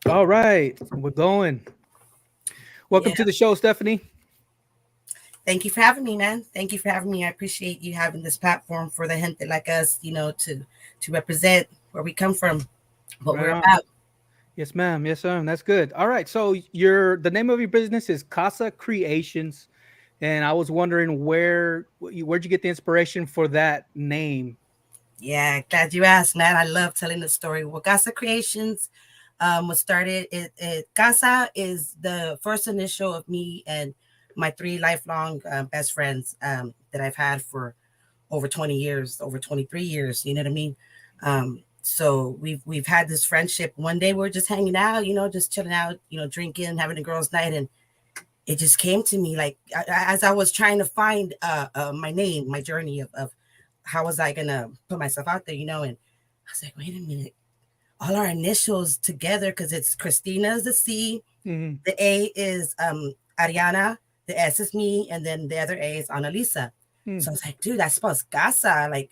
All right, we're going. Welcome Yeah. to the show, Stephanie. Thank you for having me, man. Thank you for having me. I appreciate you having this platform for the gente like us, to represent where we come from, what Right we're on. about. Yes, ma'am. Yes, ma'am. That's good. All right. So the name of your business is CASA Creations, and I was wondering where'd you get the inspiration for that name? Yeah, glad you asked, man. I love telling the story. Well, CASA Creations was started. CASA is the first initial of me and my three lifelong best friends that I've had for over 20 years, over 23 years. You know what I mean? So we've had this friendship. One day we're just hanging out, just chilling out, drinking, having a girls' night, and it just came to me like as I was trying to find my name, my journey of how was I gonna put myself out there, and I was like, wait a minute, all our initials together because it's Christina is the C, Hmm. the A is Ariana, the S is me, and then the other A is Annalisa. So I was like, dude, that spells casa. Like,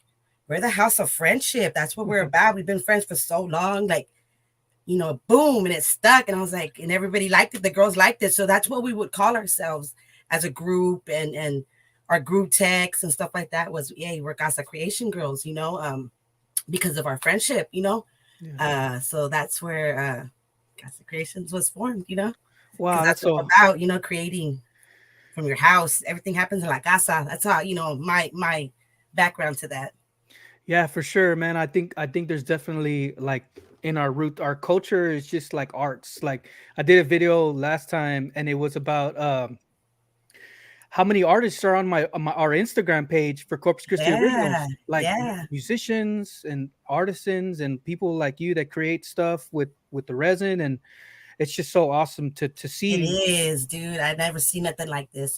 we're the house of friendship. That's what we're about. We've been friends for so long. Like, boom, and it stuck. And I was like, and everybody liked it. The girls liked it. So that's what we would call ourselves as a group, and our group text and stuff like that was, yeah, we're Casa Creation girls, because of our friendship, Yeah. So that's where Casa Creations was formed, because Wow, that's that's what so. I'm about, creating from your house. Everything happens in La Casa. That's how, my background to that. Yeah, for sure, man. I think there's definitely like in our root, our culture is just like arts. Like I did a video last time, and it was about how many artists are on our Instagram page for Corpus Christi Yeah, Originals, like yeah. musicians and artisans and people like you that create stuff with the resin, and it's just so awesome to It see. is, dude. I've never seen nothing like this.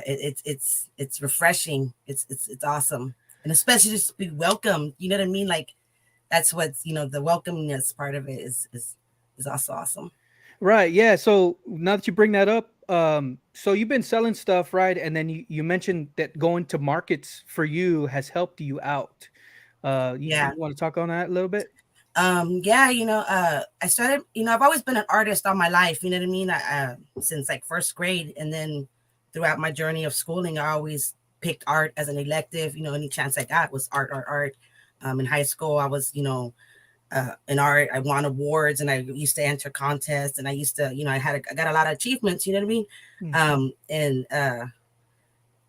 It's refreshing. It's awesome, and especially just to be welcomed. You know what I mean? Like that's what's the welcomingness part of it is also awesome. Right, yeah. So now that you bring that up, so you've been selling stuff, right? And then you mentioned that going to markets for you has helped you out. You Yeah. want to talk on that a little bit? Yeah. I started. I've always been an artist all my life. You know what I mean? Since like first grade, and then throughout my journey of schooling, I always picked art as an elective. Any chance I got was art, art, art. In high school, I was, in art. I won awards, and I used to enter contests, and I used to, I got a lot of achievements. You know what I mean? Mm. And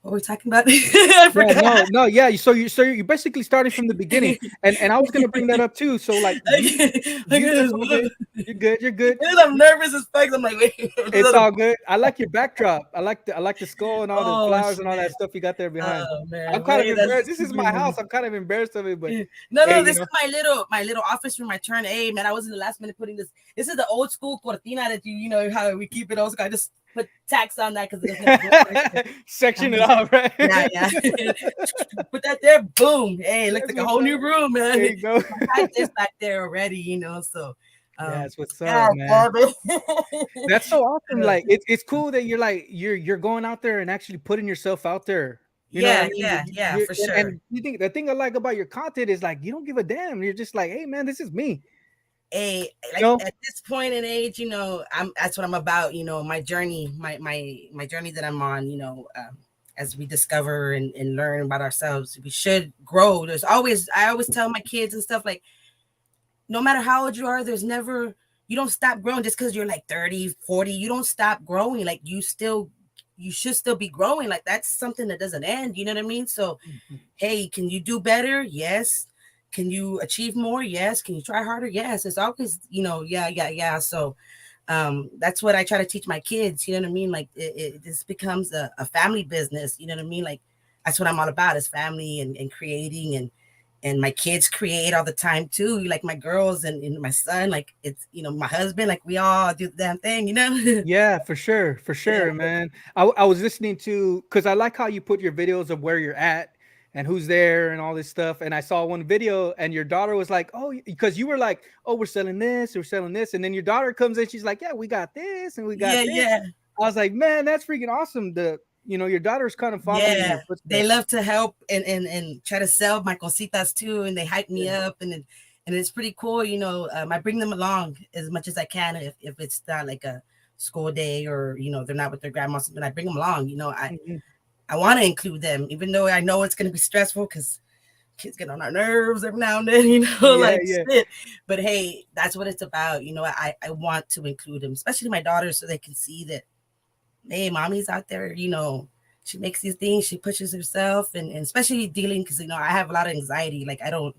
what were we talking about? I Yeah, forgot. no, yeah. So you're basically starting from the beginning, and I was gonna bring that up too. So like you that's all good. You're good. You're good. I'm nervous as fuck. I'm like, wait, It's all good. I like your backdrop. I like the skull and all the oh flowers and all that shit. stuff you got there behind. Oh I'm man, kind of wait, embarrassed. that's This is super my funny. house. I'm kind of embarrassed of it, but No, hey, no, this is my little office room. I turn. Hey, man, I was in the last minute putting this. This is the old school cortina that you know how we keep it. Also, I just put tacks on that because it doesn't have to go anywhere. section I'm it just, off, right? yeah, yeah. Put that there. Boom. Hey, it looks That's like a what's whole up. new room, man. There you go. I had this back there already, So, um, That's what's up, God man. damn it. That's so awesome. Uh, Like it's cool that you're going out there and actually putting yourself out there. You know what I yeah, mean? yeah, yeah, You for and sure. you think the thing I like about your content is like you don't give a damn. You're just like, hey man, this is me. You Like know? at this point in age, that's what I'm about. My journey, my journey that I'm on. As we discover and learn about ourselves, we should grow. I always tell my kids and stuff like, no matter how old you are, there's never you don't stop growing just because you're like 30, 40. You don't stop growing. Like you should still be growing. Like that's something that doesn't end. You know what I mean? So Mhm. hey, can you do better? Yes. Can you achieve more? Yes. Can you try harder? Yes. It's always, yeah, yeah, yeah. So that's what I try to teach my kids. You know what I mean? Like this becomes a family business. You know what I mean? Like that's what I'm all about is family and creating and my kids create all the time too. Like my girls and my son, like it's my husband, like we all do the damn thing. Yeah, for Yeah. sure, man. I was listening to because I like how you put your videos of where you're at and who's there and all this stuff. And I saw one video, and your daughter was like, "Oh," because you were like, "Oh, we're selling this," and then your daughter comes in, she's like, "Yeah, we got this and we got Yeah, this." yeah. I was like, "Man, that's freaking awesome!" Your daughter's kind of following in Yeah, your they footsteps. love to help and try to sell my cositas too, and they hype me Yeah. up, and then and it's pretty cool. I bring them along as much as I can if it's not like a school day, or they're not with their grandma or something. I bring them along. Mhm. I want to include them, even though I know it's going to be stressful because kids get on our nerves every now and then, Yeah, like yeah. shit. But hey, that's what it's about. I want to include them, especially my daughters, so they can see that, hey, mommy's out there, she makes these things, she pushes herself, and especially dealing, because, I have a lot of anxiety. Like, I don't,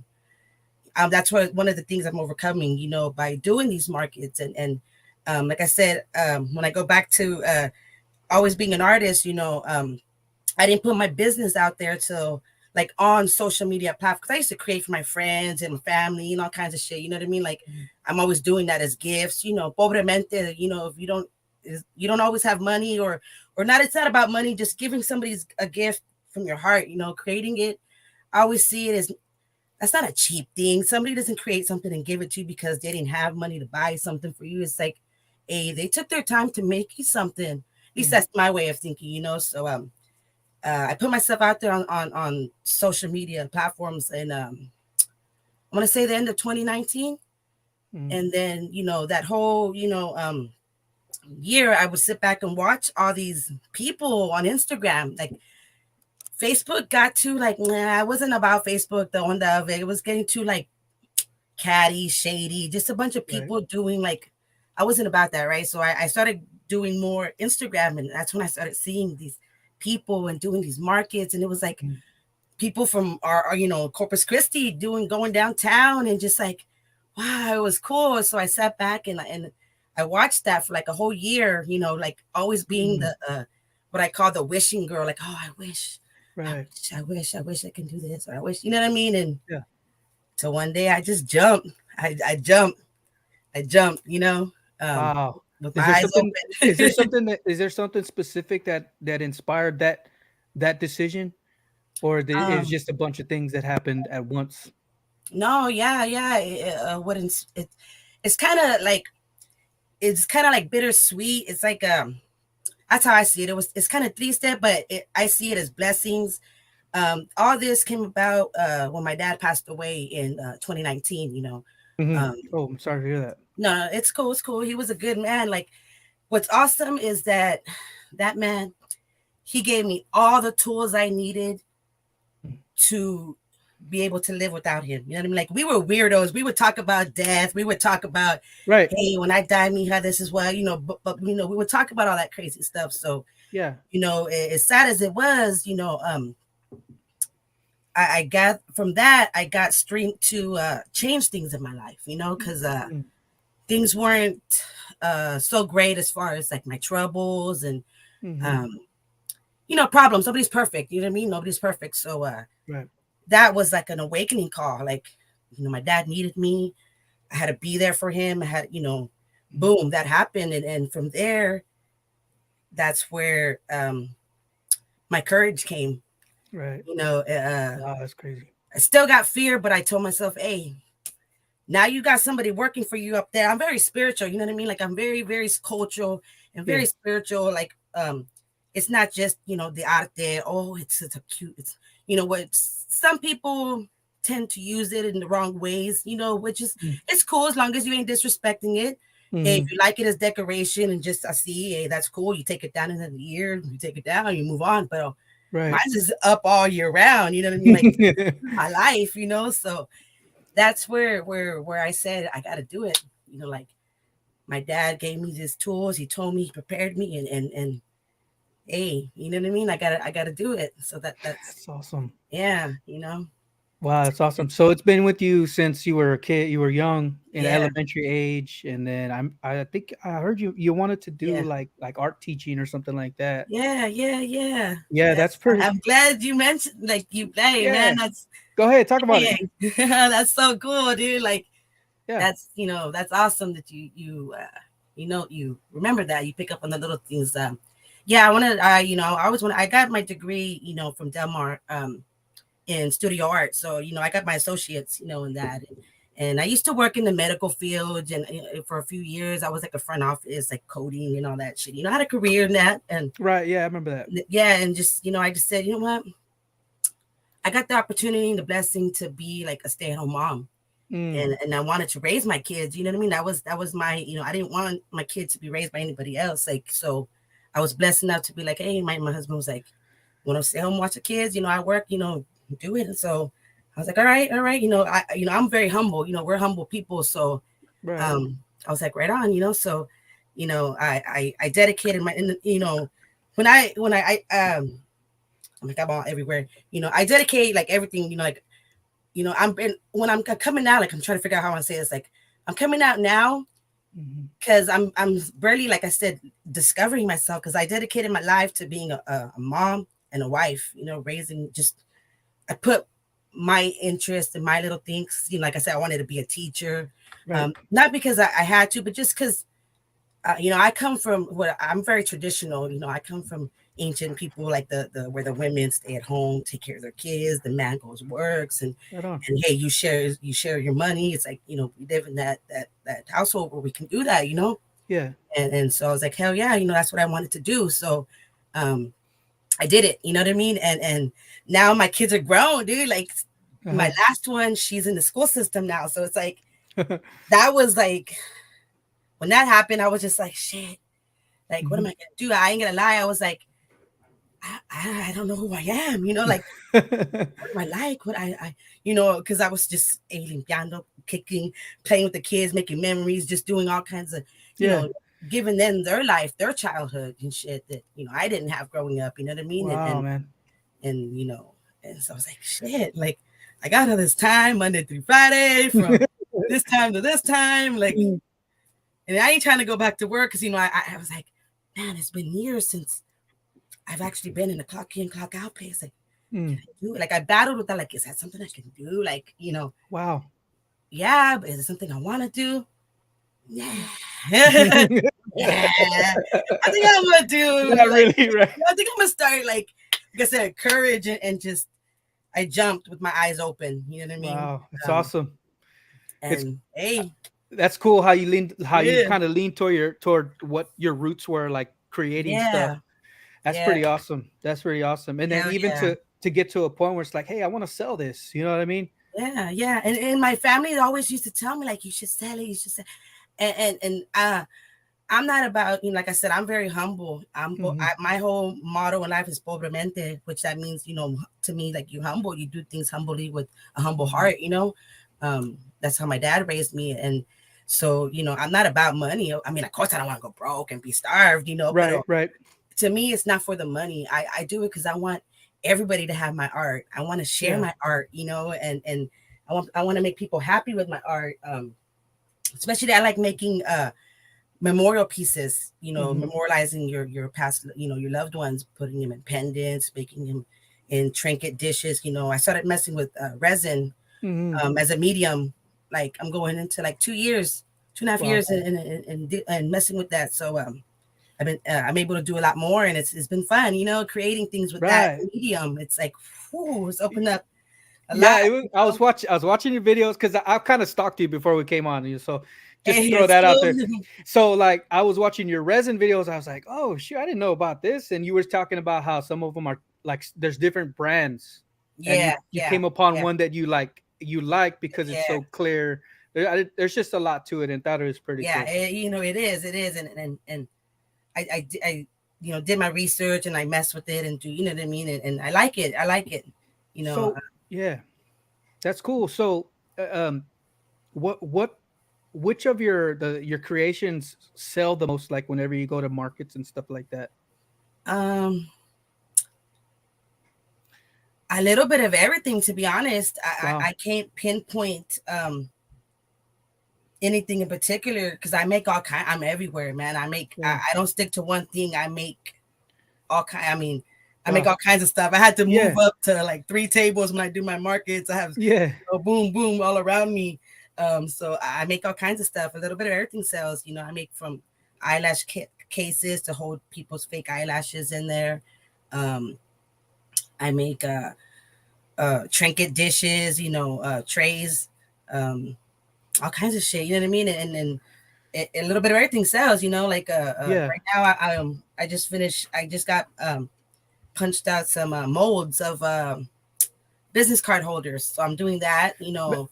that's what one of the things I'm overcoming, by doing these markets. And like I said, when I go back to always being an artist, I didn't put my business out there till like on social media platforms. 'Cause I used to create for my friends and my family and all kinds of shit. You know what I mean? Like, Mhm. I'm always doing that as gifts. Pobremente. If you don't always have money, or not. It's not about money. Just giving somebody a gift from your heart. Creating it. I always see it as, that's not a cheap thing. Somebody doesn't create something and give it to you because they didn't have money to buy something for you. It's like, hey, they took their time to make you something. At least Mhm. that's my way of thinking. So I put myself out there on social media platforms, and I want to say the end of 2019. Mhm. And then, that whole, year, I would sit back and watch all these people on Instagram. Like, Facebook got too, like, nah, it wasn't about Facebook, the onda of it. It was getting too, like, catty, shady, just a bunch of Right. people doing, like, I wasn't about that, right? So I started doing more Instagram, and that's when I started seeing these people and doing these markets. And it was like, Mhm. people from our Corpus Christi going downtown, and just like, wow, it was cool. So I sat back, and I watched that for like a whole year, like always being Mhm. the what I call the wishing girl, like, oh, Right. I wish I can do this, or I wish, you know what I mean? And Yeah. so one day I just jumped. I jumped, um, Wow. with my Is there eyes something open. is there something specific that inspired that decision? Or it was um, just a bunch of things that happened at once? no, yeah, yeah. It's kind of like, bittersweet. It's like, that's how I see it. It's kind of triste, but I see it as blessings. All this came about when my dad passed away in 2019. Mhm. Um, Oh, I'm sorry to hear that. no, no, it's cool. It's cool. He was a good man. Like, what's awesome is that man, he gave me all the tools I needed Mhm. to be able to live without him. You know what I mean? Like, we were weirdos. We would talk about death. We would talk about, Right. hey, when I die, mija, this is well. But we would talk about all that crazy stuff. So, Yeah. as sad as it was, I got from that, I got strength to change things in my life, because Mhm. things weren't so great as far as like my troubles and Mhm. um, problems. Nobody's perfect. You know what I mean? Nobody's perfect. So Right. that was like an awakening call. Like, my dad needed me. I had to be there for him. I had, Mhm. boom, that happened. And from there, that's where my courage came. Right. You know, uh, Wow, that's crazy. I still got fear, but I told myself, hey, now you got somebody working for you up there. I'm very spiritual, you know what I mean? Like, I'm very, very cultural and Yeah. very spiritual. Like, it's not just, the art there. Oh, it's a cute, it's, what some people tend to use it in the wrong ways, which is, Mm. it's cool as long as you ain't disrespecting it. Hey, if Mhm. you like it as decoration and just I see, hey, that's cool. You take it down in the year, you take it down, you move on. But mine Right. is up all year round, you know what I mean? Like, my life, so that's where I said I got to do it. Like, my dad gave me these tools. He told me, he prepared me, and hey, you know what I mean. I gotta do it. So that's That's awesome. yeah, Wow, that's awesome. So it's been with you since you were a kid, you were young in yeah, elementary age, and then I think I heard you wanted to do yeah, like art teaching or something like that. yeah, yeah, yeah. Yeah, that's pretty. I'm glad you mentioned, like, you play, Yeah. man. That's Go ahead, talk about it. dang. That's so cool, dude. Like, Yeah. that's awesome that you remember that you pick up on the little things. Yeah, I want to. I always want. I got my degree, from Del Mar, in studio art. So, I got my associates, in that. And I used to work in the medical field, and for a few years, I was like a front office, like coding and all that shit. I had a career in that, and Right, yeah, I remember that. yeah, and just, I just said, you know what, I got the opportunity and the blessing to be like a stay-at-home mom. Mm, and I wanted to raise my kids. You know what I mean? That was my, I didn't want my kids to be raised by anybody else. Like, so I was blessed enough to be like, hey, my husband was like, want to stay home, watch the kids. I work. Do it. And so I was like, all right. I'm very humble. We're humble people. So right. um, I was like, right on. So I dedicated my, when I I'm like, I'm all everywhere. I dedicate like everything. Like, I'm been when I'm coming out, like I'm trying to figure out how I want to say this. Like, I'm coming out now Hmm. because I'm barely, like I said, discovering myself, because I dedicated my life to being a mom and a wife. Raising, just I put my interest in my little things. Like I said, I wanted to be a teacher, Right. not because I had to, but just because I come from what I'm very traditional. I come from ancient people, like the where the women stay at home, take care of their kids, the man goes works, and Right on. hey, you share your money. It's like, we live in that household where we can do that. Yeah. And so I was like, hell yeah, that's what I wanted to do. So um I did it, you know what I mean? And now my kids are grown, dude. Like, my Uh-huh. last one, she's in the school system now. So it's like, that was like, when that happened, I was just like, shit. Like, what am Hmm. I gonna do? I ain't gonna lie. I was like, I don't know who I am. Like, what do I like? Because I was just alien piano, kicking, playing with the kids, making memories, just doing all kinds of, you Yeah. know, giving them their life, their childhood and shit that, I didn't have growing up. You know what I mean? And Wow, and man. and and so I was like, shit, like, I got all this time, Monday through Friday, from this time to this time, like, Mm, and I ain't trying to go back to work because I was like, man, it's been years since I've actually been in a clock in, clock out place. Like, mm. do it. Like, I battled with that. Like, is that something I can do? Like, Wow. yeah, but is it something I want to do? Yeah. Yeah. I think I'm gonna do, Not like, really, right? I think I'm gonna start, like I said, courage, and just, I jumped with my eyes open. You know what I mean? Wow, it's Um, awesome. It's and hey, That's cool how you lean, how you yeah, kind of lean toward what your roots were, like creating stuff. yeah, That's yeah, pretty awesome. That's pretty awesome. And then hell even yeah. to get to a point where it's like, hey, I want to sell this. You know what I mean? Yeah, yeah, and my family always used to tell me, like, you should sell it, you should sell. And I'm not about, like I said, I'm very humble. Hmm. My whole motto in life is pobremente, which that means, to me, like, you humble, you do things humbly with a humble Hmm. heart. That's how my dad raised me, and so, I'm not about money. I mean, of course, I don't want to go broke and be starved, but Right, right. to me, it's not for the money. I do it because I want everybody to have my art. I want to share Yeah. my art, and I want to make people happy with my art. Especially, I like making memorial pieces, Hmm. memorializing your past, your loved ones, putting them in pendants, making them in trinket dishes. I started messing with resin, Hmm. as a medium. Like, I'm going into like 2 years, 2.5 years, Wow. and messing with that. So I'm able to do a lot more, and it's been fun, creating things with that Right. medium. It's like, whew, it's opened up a lot. Yeah, it was. I was watching your videos because I've kind of stalked you before we came on. So just to Hey, throw it's that out there. cool. So like I was watching your resin videos. I was like, oh shoot, I didn't know about this. And you were talking about how some of them are like there's different brands, and you Yeah, you yeah, came upon yeah, one that you like because it's yeah, so clear. There's just a lot to it, and thought it was pretty yeah. cool. It is, and I did my research, and I mess with it, and do, you know what I mean, and I like it. I like it. You know, So yeah, that's cool. So what which of your creations sell the most, like whenever you go to markets and stuff like that? um, a little bit of everything. To be honest, I Wow. can't pinpoint anything in particular because I make all kind. I'm everywhere, man. Yeah. I don't stick to one thing. I make all kind. I mean, I make Wow. all kinds of stuff. I had to move Yeah. up to like 3 tables when I do my markets. I have, Yeah. boom, boom all around me. So I make all kinds of stuff. A little bit of everything sells. I make from eyelash cases to hold people's fake eyelashes in there. Um, I make trinket dishes. Trays. Um, all kinds of shit. You know what I mean? And a little bit of everything sells. Like Yeah. right now I just finished. I just got punched out some molds of business card holders. So I'm doing that,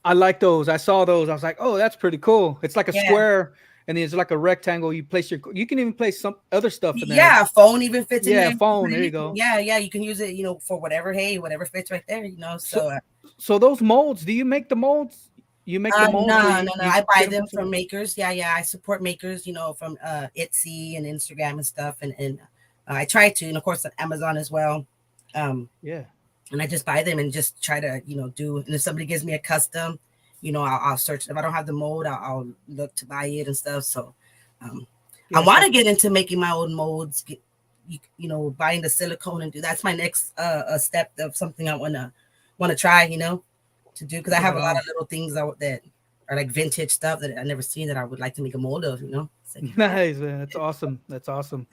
I like those. I saw those. I was like, oh, that's pretty cool. It's like a Yeah. square, and there's like a rectangle. You place your. You can even place some other stuff in there. Yeah, phone even fits in Yeah, there. You can phone. put There you anything. go. Yeah, yeah, you can use it, for whatever. Hey, whatever fits right there. So, So so those molds. Do you make the molds? You make the molds, or no, you no, no. you I get buy them them from from somewhere? makers. Yeah, yeah. I support makers, from Etsy and Instagram and stuff, and I try to, and of course on Amazon as well. Um, Yeah, and I just buy them and just try to, do. And if somebody gives me a custom, I'll search. If I don't have the mold, I'll look to buy it and stuff. So, um, I yeah. It's want to like get into making my own molds. Buying the silicone and do. That's my next step of something I wanna try. To do, because I have right a lot on. of little things that are like vintage stuff that I never seen that I would like to make a mold of. It's like, yeah, Nice, man. That's awesome. That's awesome.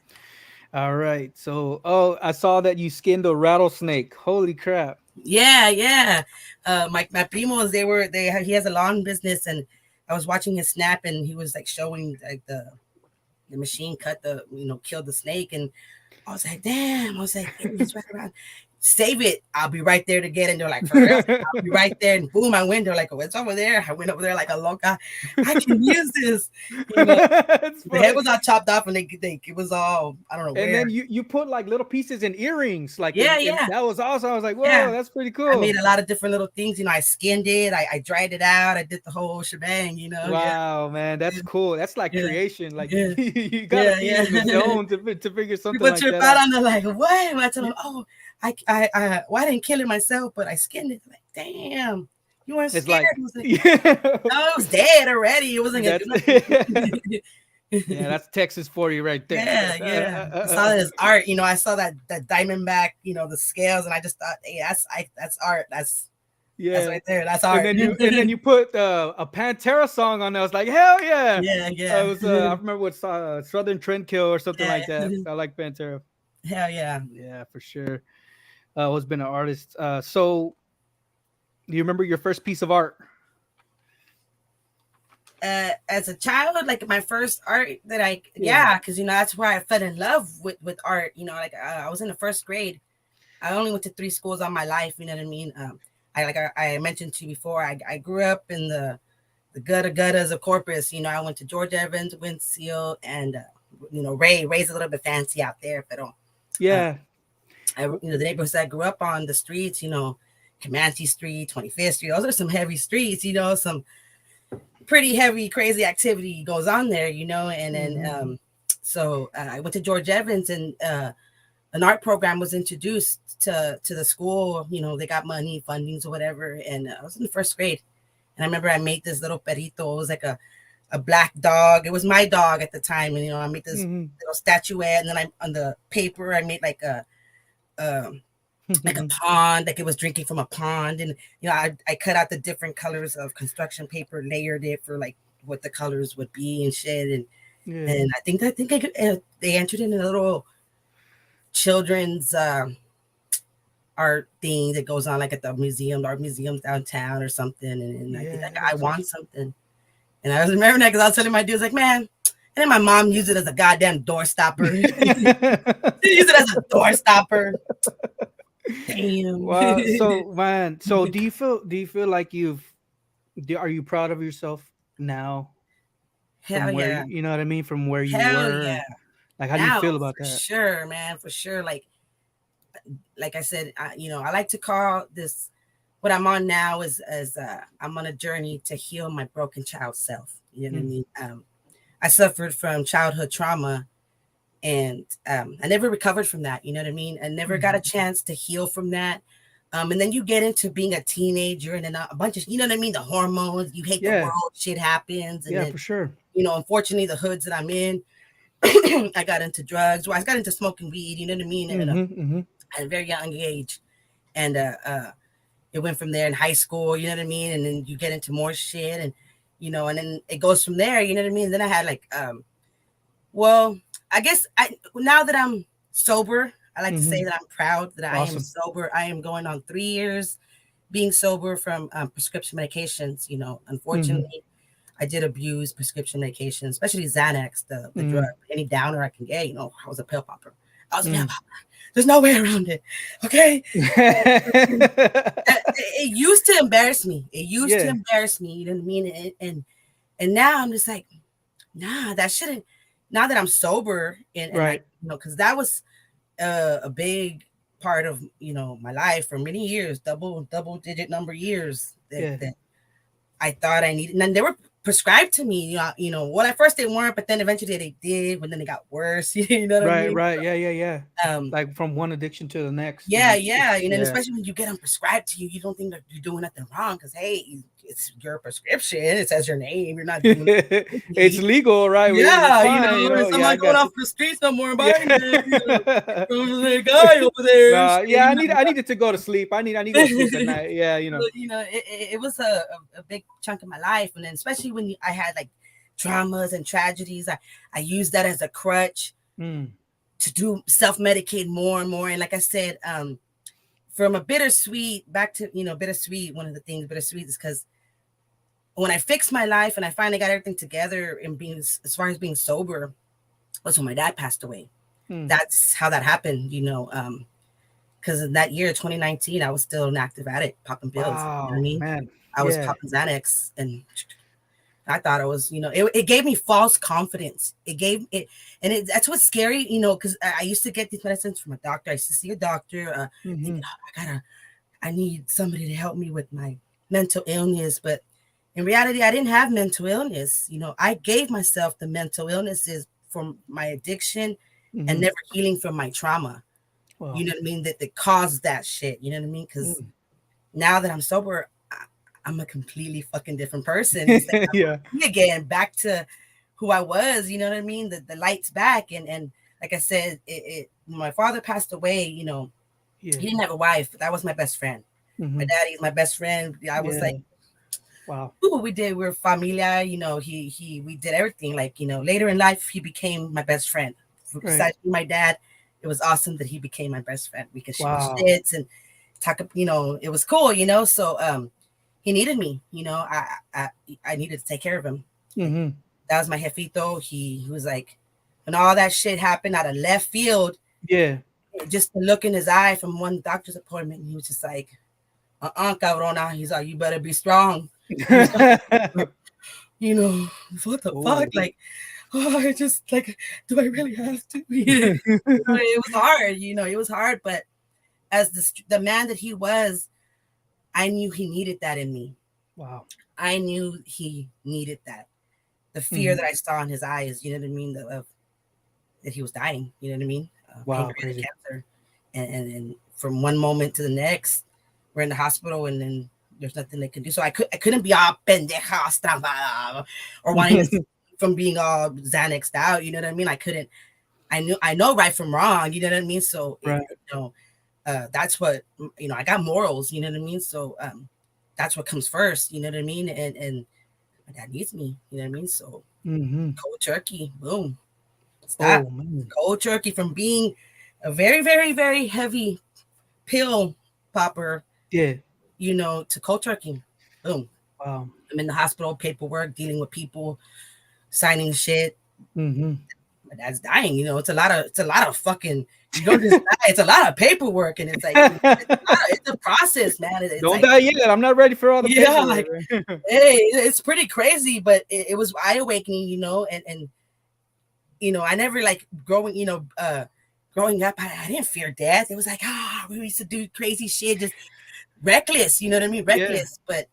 All right. So, oh, I saw that you skinned a rattlesnake. Holy crap! yeah, yeah. My primos, he has a lawn business, and I was watching his snap, and he was like showing like the machine cut killed the snake, and I was like, damn. I was like, hey, he's right around. Save it. I'll be right there to get it. And they're like, for real? I'll be right there. And boom, I went. They're like, oh, it's over there. I went over there like a loca. I can use this. You know, It's the head funny. was all chopped off, and they it was all, I don't know And where. then you put like little pieces in earrings, like Yeah, and yeah, that was awesome. I was like, yeah. whoa, that's pretty I made cool. a lot of different little things. I skinned it. I dried it out. I did the whole shebang. Yeah, Wow, man, that's cool. That's like yeah, creation. Like yeah, you got to yeah, be yeah. in the zone to figure something People like trip that out out. on the like, what? And I tell Y- them, oh, well, I didn't kill it myself, but I skinned it. Like, damn, you weren't It's scared. like, I was like, yeah, no, it was dead already. It wasn't gonna that's do nothing. yeah, that's Texas for you right there. Yeah, yeah. I saw that as art. I saw that diamondback, the scales, and I just thought, hey, that's art. That's Yeah, right there. That's art. and then you put a Pantera song on there. I was like, hell yeah! Yeah, I yeah, was I remember what Southern Trendkill or something yeah. like that. I like Pantera. Hell yeah. Yeah, for sure. Always been an artist. So do you remember your first piece of art? As a child, like my first art that Yeah. yeah, because that's where I fell in love with art. Like I was in the first grade. I only went to 3 schools all my life. You know what I mean? I mentioned to you before. I grew up in the guttas of Corpus. I went to George Evans, Winfield, and Ray's a little bit fancy out there, but uh, Yeah. the neighborhoods I grew up on, the streets. Comanche Street, 25th Street. Those are some heavy streets. Some pretty heavy, crazy activity goes on there. And then Hmm. so I went to George Evans, and an art program was introduced to the school. They got money, fundings, or whatever. And I was in the first grade, and I remember I made this little perrito. It was like a black dog. It was my dog at the time, and I made this Hmm. little statuette, and then I on the paper I made um, like a pond, like it was drinking from a pond, and I cut out the different colors of construction paper, layered it for like what the colors would be and shit, and Yeah. and I think they entered in a little children's art thing that goes on like at the art museums downtown or something, and I think Yeah. I That's won awesome. something, and I was remembering that because I was telling my dudes like, man, and then my mom used it as a goddamn door stopper. She used it as a door stopper. Damn. Well, so man, so do you feel like are you proud of yourself now Hell from where yeah. you know what I mean, from where you Hell were, yeah. and like how do you Now, feel about for that? sure, man, for sure. Like I said, I like to call this what I'm on now is I'm on a journey to heal my broken child self. You know what I Mm, mean? I suffered from childhood trauma, and I never recovered from that. You know what I mean? I never got a mhm. chance to heal from that. And then you get into being a teenager, and then a bunch of, you know what I mean? The hormones, you hate the Yeah, world, shit happens. And yeah, then, for sure. unfortunately, the hoods that I'm in, I got into drugs. Well, I got into smoking weed, you know what I mean? Hmm. Hmm. At a very young age. And it went from there in high school, you know what I mean? And then you get into more shit, and then it goes from there, you know what I mean? And then I had like, well, I guess now that I'm sober, I like to say Hmm. that I'm proud that I am Awesome. sober. I am going on 3 years being sober from prescription medications. Hmm. Unfortunately, I did abuse prescription medications, especially Xanax, the drug. Mm, Any downer I can get, I was a pill popper. I was a pill mm, popper. There's no way around it. Okay. It used to embarrass me. It used to Yeah, embarrass me. You know what I mean? And now I'm just like, nah, that shouldn't. Now that I'm sober and I, right. because that was a big part of my life for many years, double digit number years Yeah, that I thought I needed, and then they were prescribed to me. Well, at first they weren't, but then eventually they did. But then it got worse. You know what I right, mean? right. Yeah, yeah, yeah. Um, Like from one addiction to the next, yeah, and yeah, and yeah, especially when you get them prescribed to you, you don't think that you're doing nothing wrong because hey, it's your prescription. It says your name. You're not doing it's it. legal, right? It's Yeah, fine, you know. so I'm Yeah, I not going got off you. the streets no more and Yeah. buying it. From the guy over there. Nah, yeah, Saying I needed to go to sleep. I need to go to sleep at that. night. Yeah, you know. But, it was a big chunk of my life, and then especially when I had like traumas and tragedies, I used that as a crutch Mm, to do self medicate more and more. And like I said, from a bittersweet back to bittersweet. One of the things bittersweet is because when I fixed my life and I finally got everything together and being as far as being sober was when my dad passed away. mm. That's how that happened, because in that year, 2019, I was still an active addict, popping pills. You know what I Wow, mean? man. I was Yeah. popping Xanax, and I thought I was, it gave me false confidence. It gave it, and that's what's scary, because I used to get these medicines from a doctor. I used to see a doctor, thinking, Hmm. oh, I need somebody to help me with my mental illness, but in reality, I didn't have mental illness. I gave myself the mental illnesses from my addiction and Hmm. never healing from my trauma. You Wow. know what I mean? That caused that shit. You know what I mean? Because Mm. now that I'm sober, I'm a completely fucking different person. It's like Yeah. I'm me again, back to who I was. You know what I mean? The lights back, and like I said, when my father passed away. Yeah. He didn't have a wife. That was my best friend. My Hmm. daddy's my best friend. I was like, Yeah. Wow. ooh, we were familia. We did everything. Like later in life, he became my best friend. Right. Besides my dad, it was awesome that he became my best friend. We could shoot the Wow. shits and talk. It was cool. So he needed me. I needed to take care of him. Like Hmm. that was my jefito. He was like, when all that shit happened out of left field, Yeah. just the look in his eye from one doctor's appointment, he was just like, cabrona. He's like, you better be strong. He's like, you know, what the fuck? Oh. Like, oh, I just like, do I really have to? It was hard. It was hard. But as the man that he was, I knew he needed that in me. Wow. I knew he needed that. The fear Hmm. that I saw in his eyes, you know what I mean, that he was dying. You know what I mean? Wow. Pancreatic Crazy. cancer, and from one moment to the next, we're in the hospital, and then there's nothing they could do. So I couldn't be all pendeja estrambada or wanting to from being all Xanaxed out. You know what I mean? I couldn't. I know right from wrong. You know what I mean? So Right. that's what I got morals. You know what I mean? So that's what comes first. You know what I mean? And my dad needs me. You know what I mean? So Hmm. cold turkey, boom, stop. Oh man. Cold turkey from being a very, very, very heavy pill popper, Yeah. to cold turkey. Boom. Wow. I'm in the hospital, paperwork, dealing with people, signing shit. Hmm. My dad's dying. It's a lot of fucking. You don't just die. It's a lot of paperwork, and it's like it's a process, man. It's Don't like die yet. I'm not ready for all the yeah, paperwork. like hey, it's pretty crazy, but it was eye awakening, and I never like growing up, I didn't fear death. It was like, we used to do crazy shit, just reckless, you know what I mean? Yeah. Reckless. But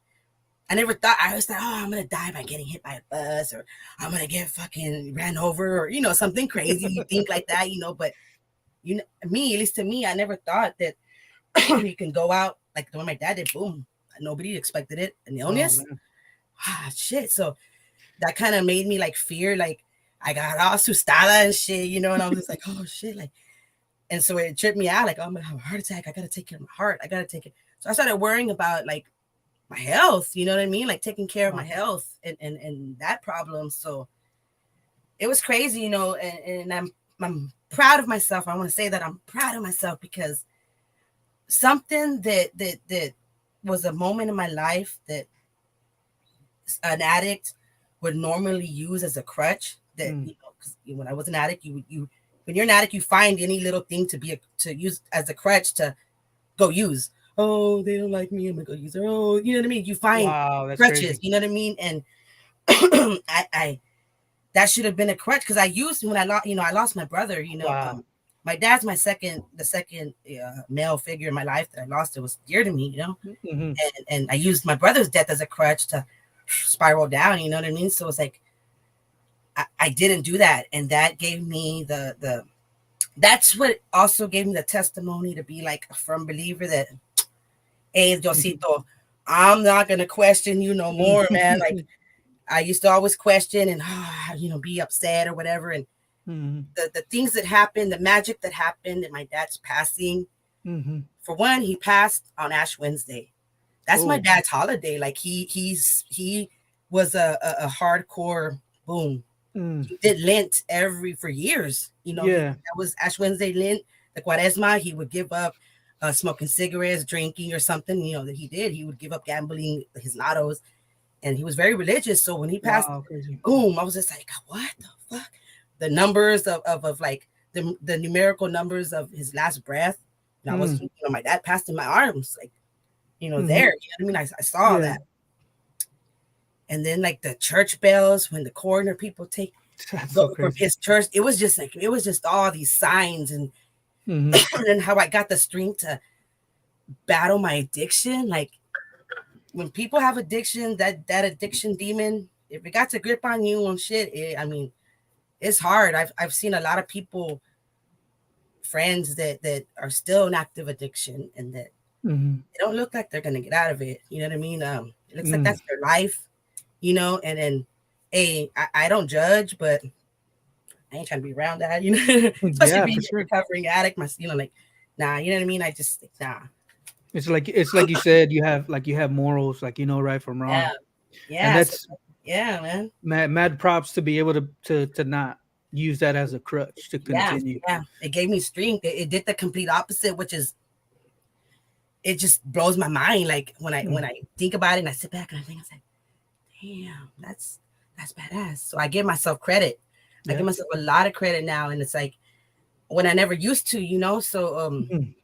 I never thought, I was like, I'm going to die by getting hit by a bus, or I'm going to get fucking ran over, or, something crazy. You think like that, but me, at least to me, I never thought that you can go out like the way my dad did, boom. Nobody expected it. And the Oh illness, man. shit. So that kind of made me like fear, like I got all asustada and shit, and I was just like, oh shit, like, and so it tripped me out, like, oh, I'm gonna have a heart attack. I gotta take care of my heart. I gotta take it. So I started worrying about like my health, you know what I mean? Like taking care of my Wow. health and that problem. So it was crazy, and I'm proud of myself. I want to say that I'm proud of myself because something that was a moment in my life that an addict would normally use as a crutch that Mm. 'cause when I was an addict, you when you're an addict, you find any little thing to use as a crutch to go use. Oh, they don't like me. I'm gonna go use her. Oh, you know what I mean? You find Wow, that's crutches. crazy. You know what I mean? And I that should have been a crutch because I used when I lost. I lost my brother. Wow. My dad's the second male figure in my life that I lost. It was dear to me. Hmm. And I used my brother's death as a crutch to spiral down. You know what I mean? So it's like I didn't do that, and that gave me the that's what also gave me the testimony to be like a firm believer that, hey, Josito, I'm not gonna question you no more, man. Like I used to always question and be upset or whatever. And Hmm. the things that happened, the magic that happened in my dad's passing. Hmm. For one, he passed on Ash Wednesday. That's my Oh. dad's holiday. Like he was a hardcore boom. Mm. He did Lent for years. Yeah. That was Ash Wednesday Lent, the Quaresma. He would give up smoking cigarettes, drinking, or something. That he did. He would give up gambling, his lottos, and he was very religious. So when he passed, Wow, crazy. boom, I was just like, what the fuck? The numbers of like the numerical numbers of his last breath. And I was, Mm. my dad passed in my arms, like, Hmm. there. You know what I mean? I saw Yeah. that. And then like the church bells when the coroner people That's go so from crazy. his church, it was just all these signs and Hmm. and how I got the strength to battle my addiction. Like when people have addiction, that addiction demon, if it got to grip on you on shit, I mean, it's hard. I've seen a lot of people, friends that are still in active addiction and that Hmm. they don't look like they're gonna get out of it. You know what I mean? It looks like Mm. that's their life, and then hey, I don't judge, but I ain't trying to be around that, especially Yeah, being for a sure. recovering addict, like, nah, you know what I mean? I just, like, nah. It's like you said, you have morals, right from wrong, Yeah. and Yeah. So, that's yeah, man. mad props to be able to not use that as a crutch to Yeah. continue. Yeah. It gave me strength. It did the complete opposite, which is, it just blows my mind. Like when Mm. I think about it and I sit back and I think, I say, damn, that's badass. So I give myself credit. I give Yeah. myself a lot of credit now. And it's like when I never used to, so Mm.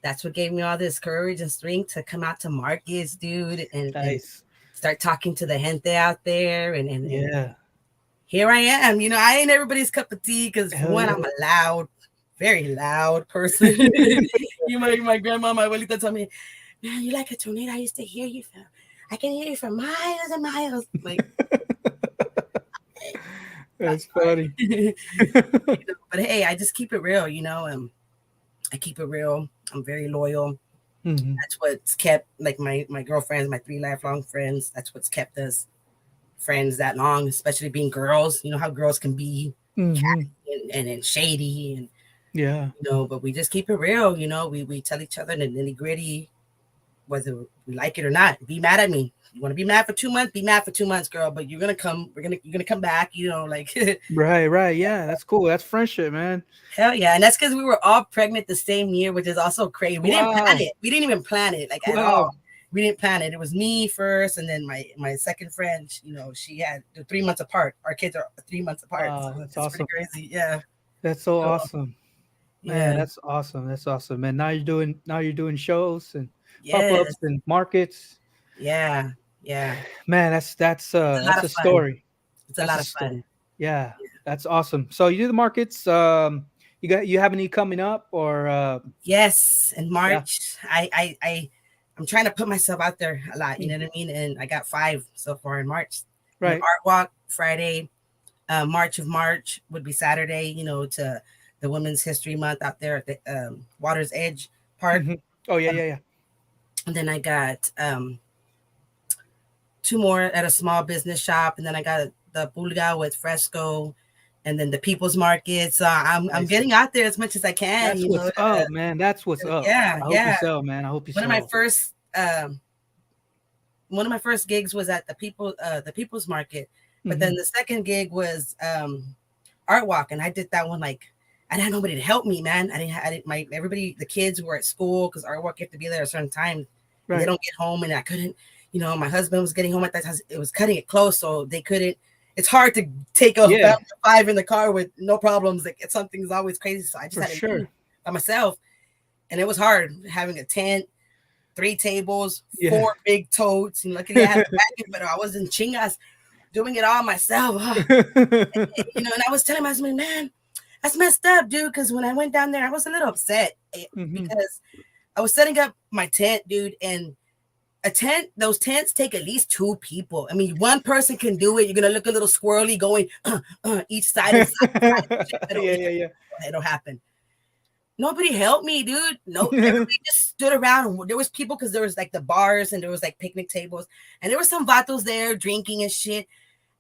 that's what gave me all this courage and strength to come out to markets, dude, and Nice. start talking to the gente out there. And Yeah. here I am. I ain't everybody's cup of tea because for Hell one, yeah. I'm a loud, very loud person. My grandma, my abuelita told me, man, you like a tornado. I used to hear you from, I can hear you from miles and miles. Like, That's that's funny. fine. But hey, I just keep it real, I keep it real. I'm very loyal. Hmm. That's what's kept like my girlfriends, my three lifelong friends. That's what's kept us friends that long, especially being girls. You know how girls can be Hmm. catty and shady and Yeah. but we just keep it real. We tell each other the nitty gritty, whether we like it or not. Be mad at me. You want to be mad for 2 months? Be mad for 2 months, girl. But you're gonna come back. Like Right. Right. Yeah. That's cool. That's friendship, man. hell yeah. And that's because we were all pregnant the same year, which is also crazy. We didn't plan Wow. it. We didn't even plan it like at Wow. all. We didn't plan it. It was me first, and then my second friend. She had 3 months apart. Our kids are 3 months apart, so Wow. That's it's pretty awesome. crazy. Yeah. That's so So, awesome. Man, yeah. that's awesome. That's awesome. And now you're doing shows and Yes. pop-ups and markets. Yeah. Yeah. Man, that's It's uh a lot that's of a fun. story. It's a That's lot a of story. fun. Yeah, that's awesome. So you do the markets. You have any coming up or Yes, in yeah, March, I'm trying to put myself out there a lot. You mm, know what I mean? And I got 5 so far in March. right. Art walk Friday, March of March would be Saturday. To the Women's History Month out there at the Water's Edge Park. Hmm. Oh yeah, Um, yeah, yeah. and then I got 2 more at a small business shop, and then I got the Pulga with Fresco, and then the People's Market. So I'm Nice. getting out there as much as I can. That's what's up, man. That's what's up. Yeah, I hope you yeah. sell, man. I hope you One of my sell. first gigs was at the People's Market, but then Hmm. the second gig was Art Walk, and I did that one like I didn't have nobody to help me, man. I didn't my everybody the kids were at school because Art Walk you have to be there at a certain time, and they Right. don't get home, and I couldn't. My husband was getting home at that time. It was cutting it close, so they couldn't. it's hard to take a family Yeah, of 5 in the car with no problems. Like something's always crazy. So I just for had to sure. do by myself, and it was hard having a tent, 3 tables, Yeah. 4 big totes. And luckily I had a wagon, but I was in chingas doing it all myself. And I was telling my husband, man, that's messed up, dude. Because when I went down there, I was a little upset Hmm. because I was setting up my tent, dude, and a tent, those tents take at least 2 people. I mean, one person can do it. You're gonna look a little squirrely going each side and side and side. But Yeah, yeah, yeah. it'll happen. Nobody helped me, dude. No, everybody just stood around. And there was people because there was like the bars and there was like picnic tables, and there were some vatos there drinking and shit.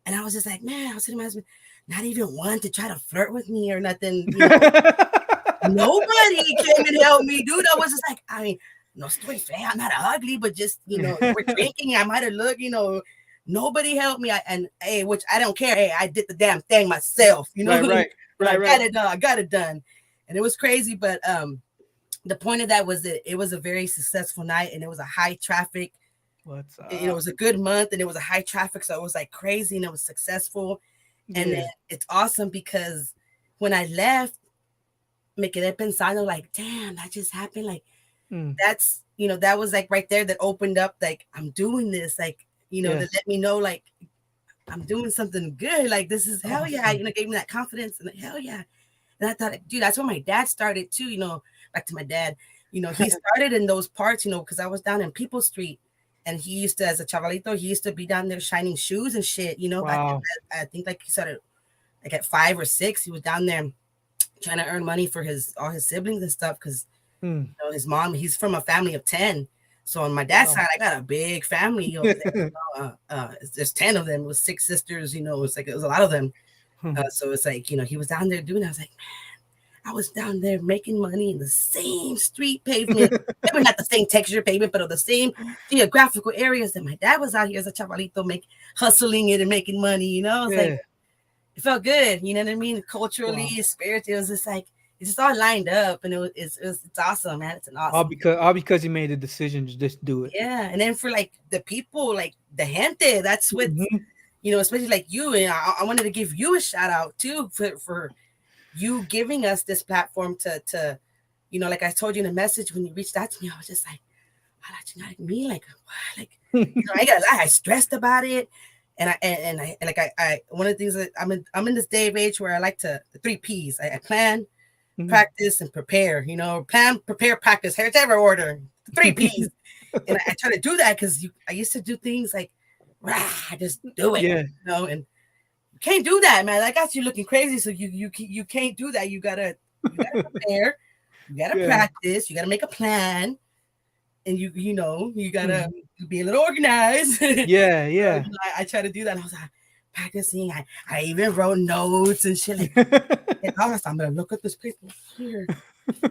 And I was just like, man, I was saying to my husband, not even one to try to flirt with me or nothing. Nobody came and helped me, dude. I was just like, I mean, no estoy fea, I'm not ugly, but just we're drinking. I might have looked, nobody helped me. And hey, which I don't care. Hey, I did the damn thing myself, Right, right, and I right, got right. it done. I got it done, and it was crazy. But the point of that was that it was a very successful night, and it was a high traffic. What's It up? was a good month, and it was a high traffic, so it was like crazy, and it was successful. And then Yeah. it's awesome because when I left, me quedé pensando like, damn, that just happened. Like Mm. that was like right there that opened up like I'm doing this, like that Yes. let me know like I'm doing something good. Like this is hell yeah, Awesome. gave me that confidence and like, hell yeah. And I thought, dude, that's when my dad started too. Back to my dad. He started in those parts. Because I was down in People Street, and he used to, as a chavalito, he used to be down there shining shoes and shit. Back Wow. I think like he started like at 5 or 6. He was down there trying to earn money for his all his siblings and stuff because Mm. his mom, he's from a family of 10. So on my dad's Wow. side, I got a big family over there. There's 10 of them. It was 6 sisters. It's like it was a lot of them. Hmm. So it's like he was down there doing. I was like, I was down there making money in the same street pavement, maybe not the same texture pavement, but of the same geographical areas that my dad was out here as a chavalito, hustling it and making money. It's like Yeah. it felt good. You know what I mean? Culturally, Wow. spiritually, it was just like it's just all lined up, and it's awesome, man. It's an awesome. All because you made the decision to just do it. Yeah, and then for like the people, like the gente, that's what Hmm. especially like you. And I wanted to give you a shout out too for you giving us this platform to like I told you in a message when you reached out to me. I was just like, how did you like me? Like, what? Like, I gotta lie, I stressed about it. And like I one of the things that I'm in this day of age where I like to the 3 P's. I plan, practice, and prepare. Plan, prepare, practice, whichever order. The 3 P's. And I try to do that because I used to do things like, rah, just do it, Yeah. and you can't do that, man. I got you looking crazy, so you can't do that. You gotta prepare, you gotta Yeah. practice, you gotta make a plan, and you gotta Mhm. be a little organized. Yeah. Yeah. I try to do that. And I was like practicing. I even wrote notes and shit like. Hey, Thomas, I'm gonna look at this paper here.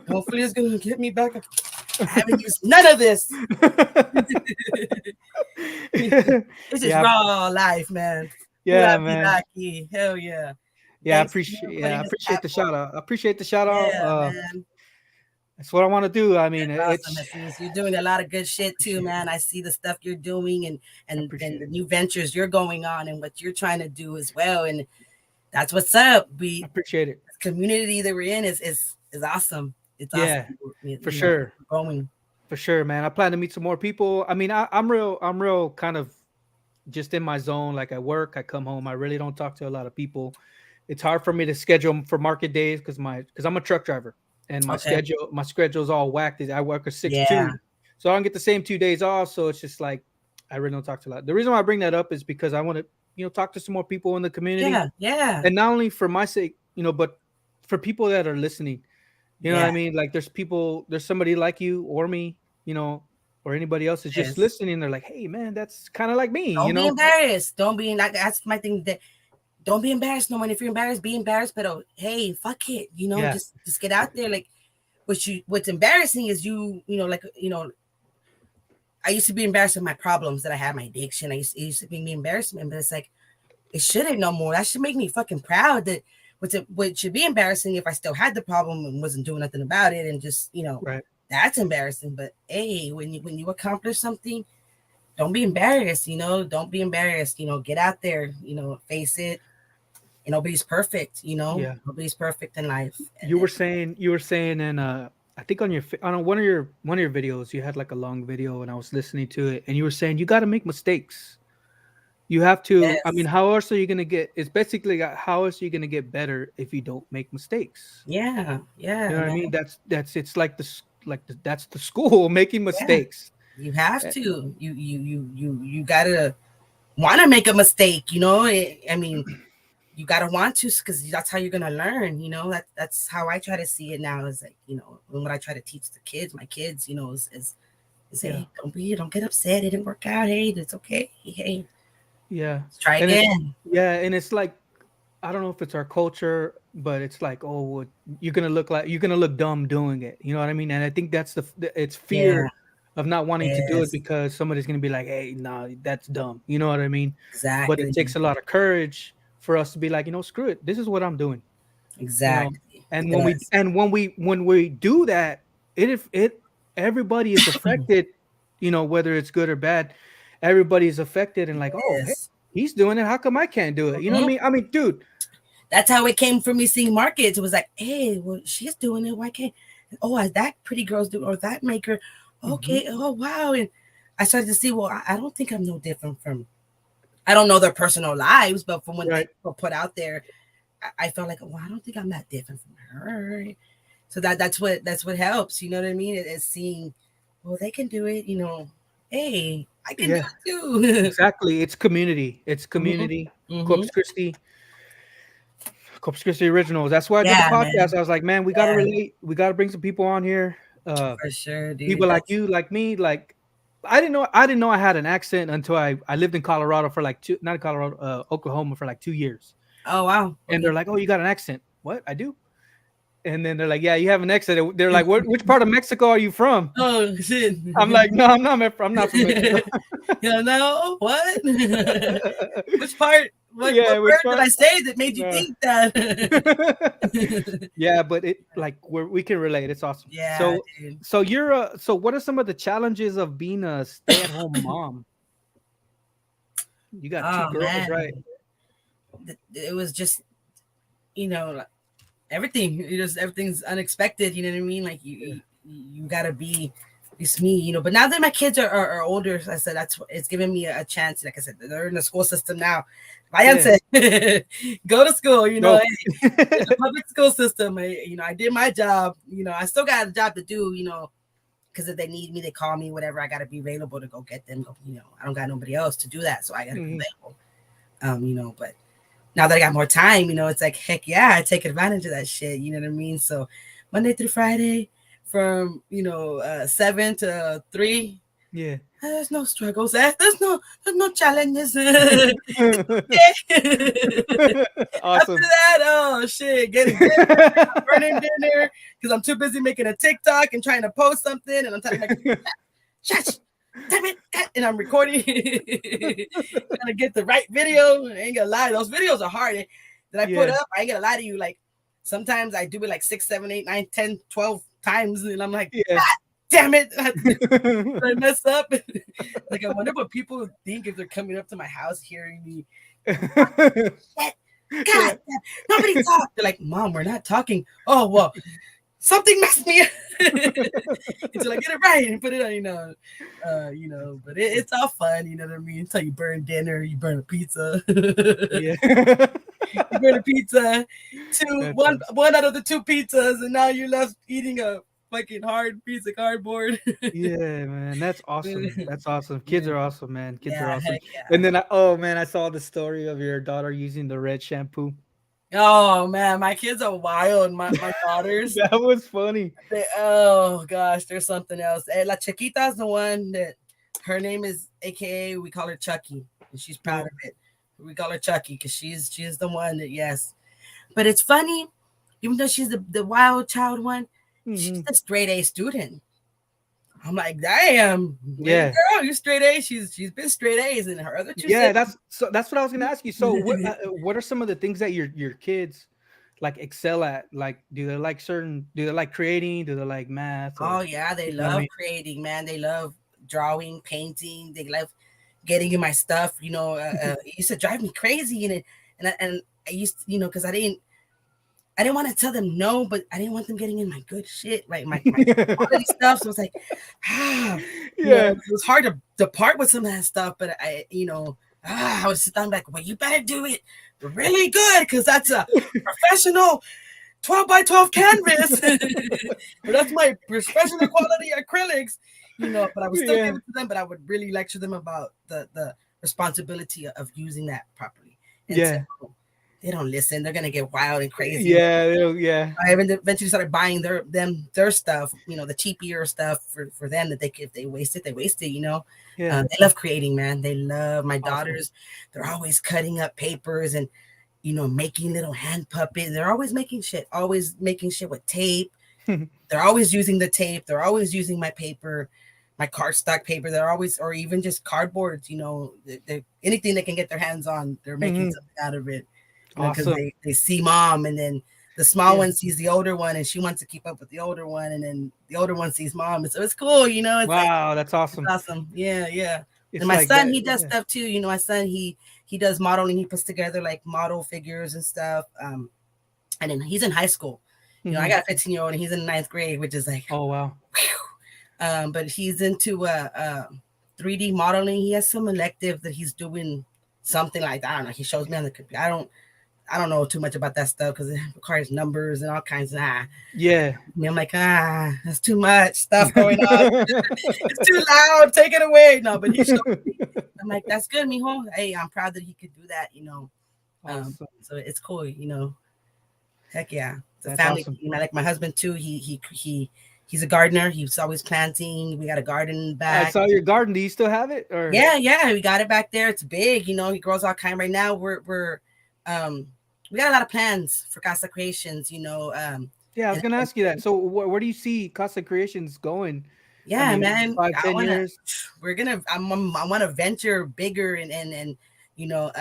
Hopefully, it's gonna get me back. I haven't used none of this. This is Yeah. raw life, man. Pura Yeah, man. vida aquí. Hell yeah. Yeah, Thanks for I putting this appreciate the platform. shout out. I appreciate the shout out. Yeah, man. That's what I want to do. I mean, That's awesome, it's Jesus. You're doing a lot of good shit too, appreciate it. man. I see the stuff you're doing and I and appreciate and the it. new ventures you're going on and what you're trying to do as well. And that's what's up. I We appreciate it. community that we're in is awesome. It's awesome. Yeah, for sure. We're going. For sure, man. I plan to meet some more people. I mean, I'm real kind of just in my zone. Like I work, I come home. I really don't talk to a lot of people. It's hard for me to schedule for market days because I'm a truck driver and Okay. my schedule's all whacked. I work a six Yeah. two, so I don't get the same 2 days off. So it's just like I really don't talk to a lot. The reason why I bring that up is because I want to talk to some more people in the community, Yeah. Yeah. and not only for my sake, but for people that are listening. You know what Yeah. I mean? Like there's somebody like you or me, or anybody else is just Yes. listening. They're like, hey man, that's kind of like me, Don't be embarrassed. Don't be like that's my thing. That don't be embarrassed. No one. If you're embarrassed, be embarrassed. But hey, fuck it. Yeah, Just get out there. Like what's embarrassing is like I used to be embarrassed of my problems that I had, my addiction. It used to be me embarrassment, but it's like it shouldn't no more. That should make me fucking proud. That what should be embarrassing if I still had the problem and wasn't doing nothing about it, and just right. that's embarrassing. But hey, when you accomplish something, don't be embarrassed, don't be embarrassed, get out there, face it. And nobody's perfect, Yeah. nobody's perfect in life. You were saying and I think on your on one of your videos you had like a long video and I was listening to it and you were saying you got to make mistakes. You have to. I mean, Yes. how else are you gonna get? It's basically how else are you gonna get better if you don't make mistakes? Yeah, You yeah, know what I man. mean? That's it's like that's the school making Yeah, mistakes. you have Eh, to. You gotta want to make a mistake. I mean, you gotta want to, because that's how you're gonna learn. That's how I try to see it now. Is like, and what I try to teach the kids, my kids, is Yeah, hey, don't get upset. It didn't work out. Hey, it's okay. Hey, yeah, let's try and it's again. yeah, and it's like I don't know if it's our culture, but it's like, oh, well, you're gonna look dumb doing it. You know what I mean? And I think that's it's Yeah. fear of not wanting to do it Yes. because somebody's gonna be like, hey, nah, that's dumb. You know what I mean? But it Exactly. takes a lot of courage for us to be like, screw it. This is what I'm doing. You know, Exactly. It and does. when we do that, it everybody is affected. Whether it's good or bad, everybody is affected and like, oh, hey, Yes. he's doing it. How come I can't do it? You know what I Mhm. mean? I mean, dude. That's how it came from me seeing markets. It was like, hey, well, she's doing it. Why can't? Oh, as that pretty girl's do, or that maker. Mhm. Okay. Oh, wow. And I started to see. Well, I don't think I'm no different from. I don't know their personal lives, but from when they Right. were put out there, I felt like, well, I don't think I'm that different from her. So that's what helps. You know what I mean? It's seeing, well, they can do it. Hey, I can do Yeah. it too. Exactly. It's community. It's hmm community. hmm Corpus Christi. Corpus Christi originals. That's why I did the Yeah, podcast. man. I was like, man, we got to Yeah, relate. We got to bring some people on here. for sure, dude. People like That's you, like me. Like I didn't know I had an accent until I lived in Colorado for like two, not Colorado, Oklahoma for like 2 years. oh wow. And Okay. they're like, oh, you got an accent. What? I do. And then they're like, yeah, you have an accent. They're like, which part of Mexico are you from? Oh shit. I'm like, no, I'm not from Mexico. No, what? Which part? What Yeah, which word did part? I say that made you No. think that? Yeah, but it like we can relate. It's awesome. Yeah, So dude. so what are some of the challenges of being a stay-at-home mom? You got two Oh girls, right? man, it was just like, everything. Everything's unexpected. You know what I mean? Like Yeah. you gotta be. It's me, But now that my kids are older, I said it's giving me a chance. Like I said, they're in the school system now. Yeah. Váyanse, go to school. Go. Hey, in the public school system. I did my job. I still got a job to do. Because if they need me, they call me. Whatever, I got to be available to go get them. Go. I don't got nobody else to do that, so I got to be Mhm. available. But now that I got more time, it's like, heck yeah, I take advantage of that shit. You know what I mean? So Monday through Friday from, 7 to 3, Yeah. there's no struggles. There's no challenges. Okay. After Awesome. that, oh shit, getting dinner, burning dinner, because I'm too busy making a TikTok and trying to post something, and I'm telling my shush, damn it, and I'm recording, trying to get the right video. I ain't gonna lie, those videos are hard that I put Yeah. up. I ain't gonna lie to you, like sometimes I do it like 6, 7, 8, 9, 10, 12 times, and I'm like, Yeah. damn it, I mess up. Like I wonder what people think if they're coming up to my house hearing me. Shit, God, Yeah. nobody talk. They're like, Mom, we're not talking. Oh well, something messed me up until I get it right and put it on, But it's all fun, you know what I mean? Until you burn dinner, you burn a pizza, you Yeah. burn a pizza, two, That's one, awesome. one out of the two pizzas, and now you're left eating a fucking hard piece of cardboard. Yeah, man, that's awesome. That's awesome. Kids Yeah, are awesome, man. Kids are yeah, awesome. heck yeah. And then oh man, I saw the story of your daughter using the red shampoo. Oh man, my kids are wild. My daughters, That was funny. oh gosh, there's something else. La Chiquita is the one that her name is AKA. We call her Chucky, and she's proud Oh. of it. We call her Chucky because she's the one that, yes. But it's funny, even though she's the wild child one, she's Mhm. a straight A student. I'm like, damn, baby Yeah. girl, you straight A. She's been straight A's, and her other two Yeah, siblings. that's what I was gonna ask you. So what are some of the things that your kids like excel at? Like do they like creating? Do they like math Oh or yeah, they you know what I love mean? creating, man. They love drawing, painting. They love. getting in my stuff. It used to drive me crazy, and I used to, because I didn't want to tell them no, but I didn't want them getting in my good shit, like my quality stuff. So it's like, ah, Yeah. it was hard to depart with some of that stuff, but I would sit down like, well, you better do it really good because that's a professional 12 by 12 canvas. Or that's my professional quality acrylics, but I would still give Yeah. it to them, but I would really lecture them about the responsibility of using that properly. And so Yeah. they don't listen. They're gonna get wild and crazy. Yeah. Yeah. I eventually started buying their stuff, the cheaper stuff for them that if they waste it, they waste it. Yeah. They love creating, man. They love my Awesome. daughters. They're always cutting up papers and making little hand puppets. They're always making shit with tape. They're always using the tape. They're always using my paper, my cardstock paper. They're always, or even just cardboards. Anything they can get their hands on, they're making Hmm. something out of it. Because Awesome. they see mom, and then the small Yeah. one sees the older one, and she wants to keep up with the older one, and then the older one sees mom, and so it's cool. It's like Wow, that's it's awesome. awesome. Yeah, yeah. And It's my like son, that. he does Yeah. stuff too. My son, he does modeling. He puts together like model figures and stuff. And then he's in high school. I Hmm. got a 15-year-old, and he's in the ninth grade, which is like, Oh wow. whew. But he's into 3D modeling. He has some elective that he's doing something like that. I don't know. He shows me on the computer. I don't know too much about that stuff because it requires numbers and all kinds of. Yeah. I'm like, that's too much stuff going on. It's too loud. Take it away. No, but he showed me. I'm like, that's good, mijo. Hey, I'm proud that he could do that. Awesome. So it's cool. Heck yeah. It's a That's family awesome. team. I like my husband too. He's a gardener. He's always planting. We got a garden I back. saw your garden. Do you still have it or? Yeah, yeah, we got it back there. It's big. He grows all kind. Right now, um we got a lot of plans for Casa Creations. Yeah, I was And gonna ask you that. So where do you see Casa Creations going? I yeah, mean, man, five, I ten wanna. years. We're gonna. I want to venture bigger and you know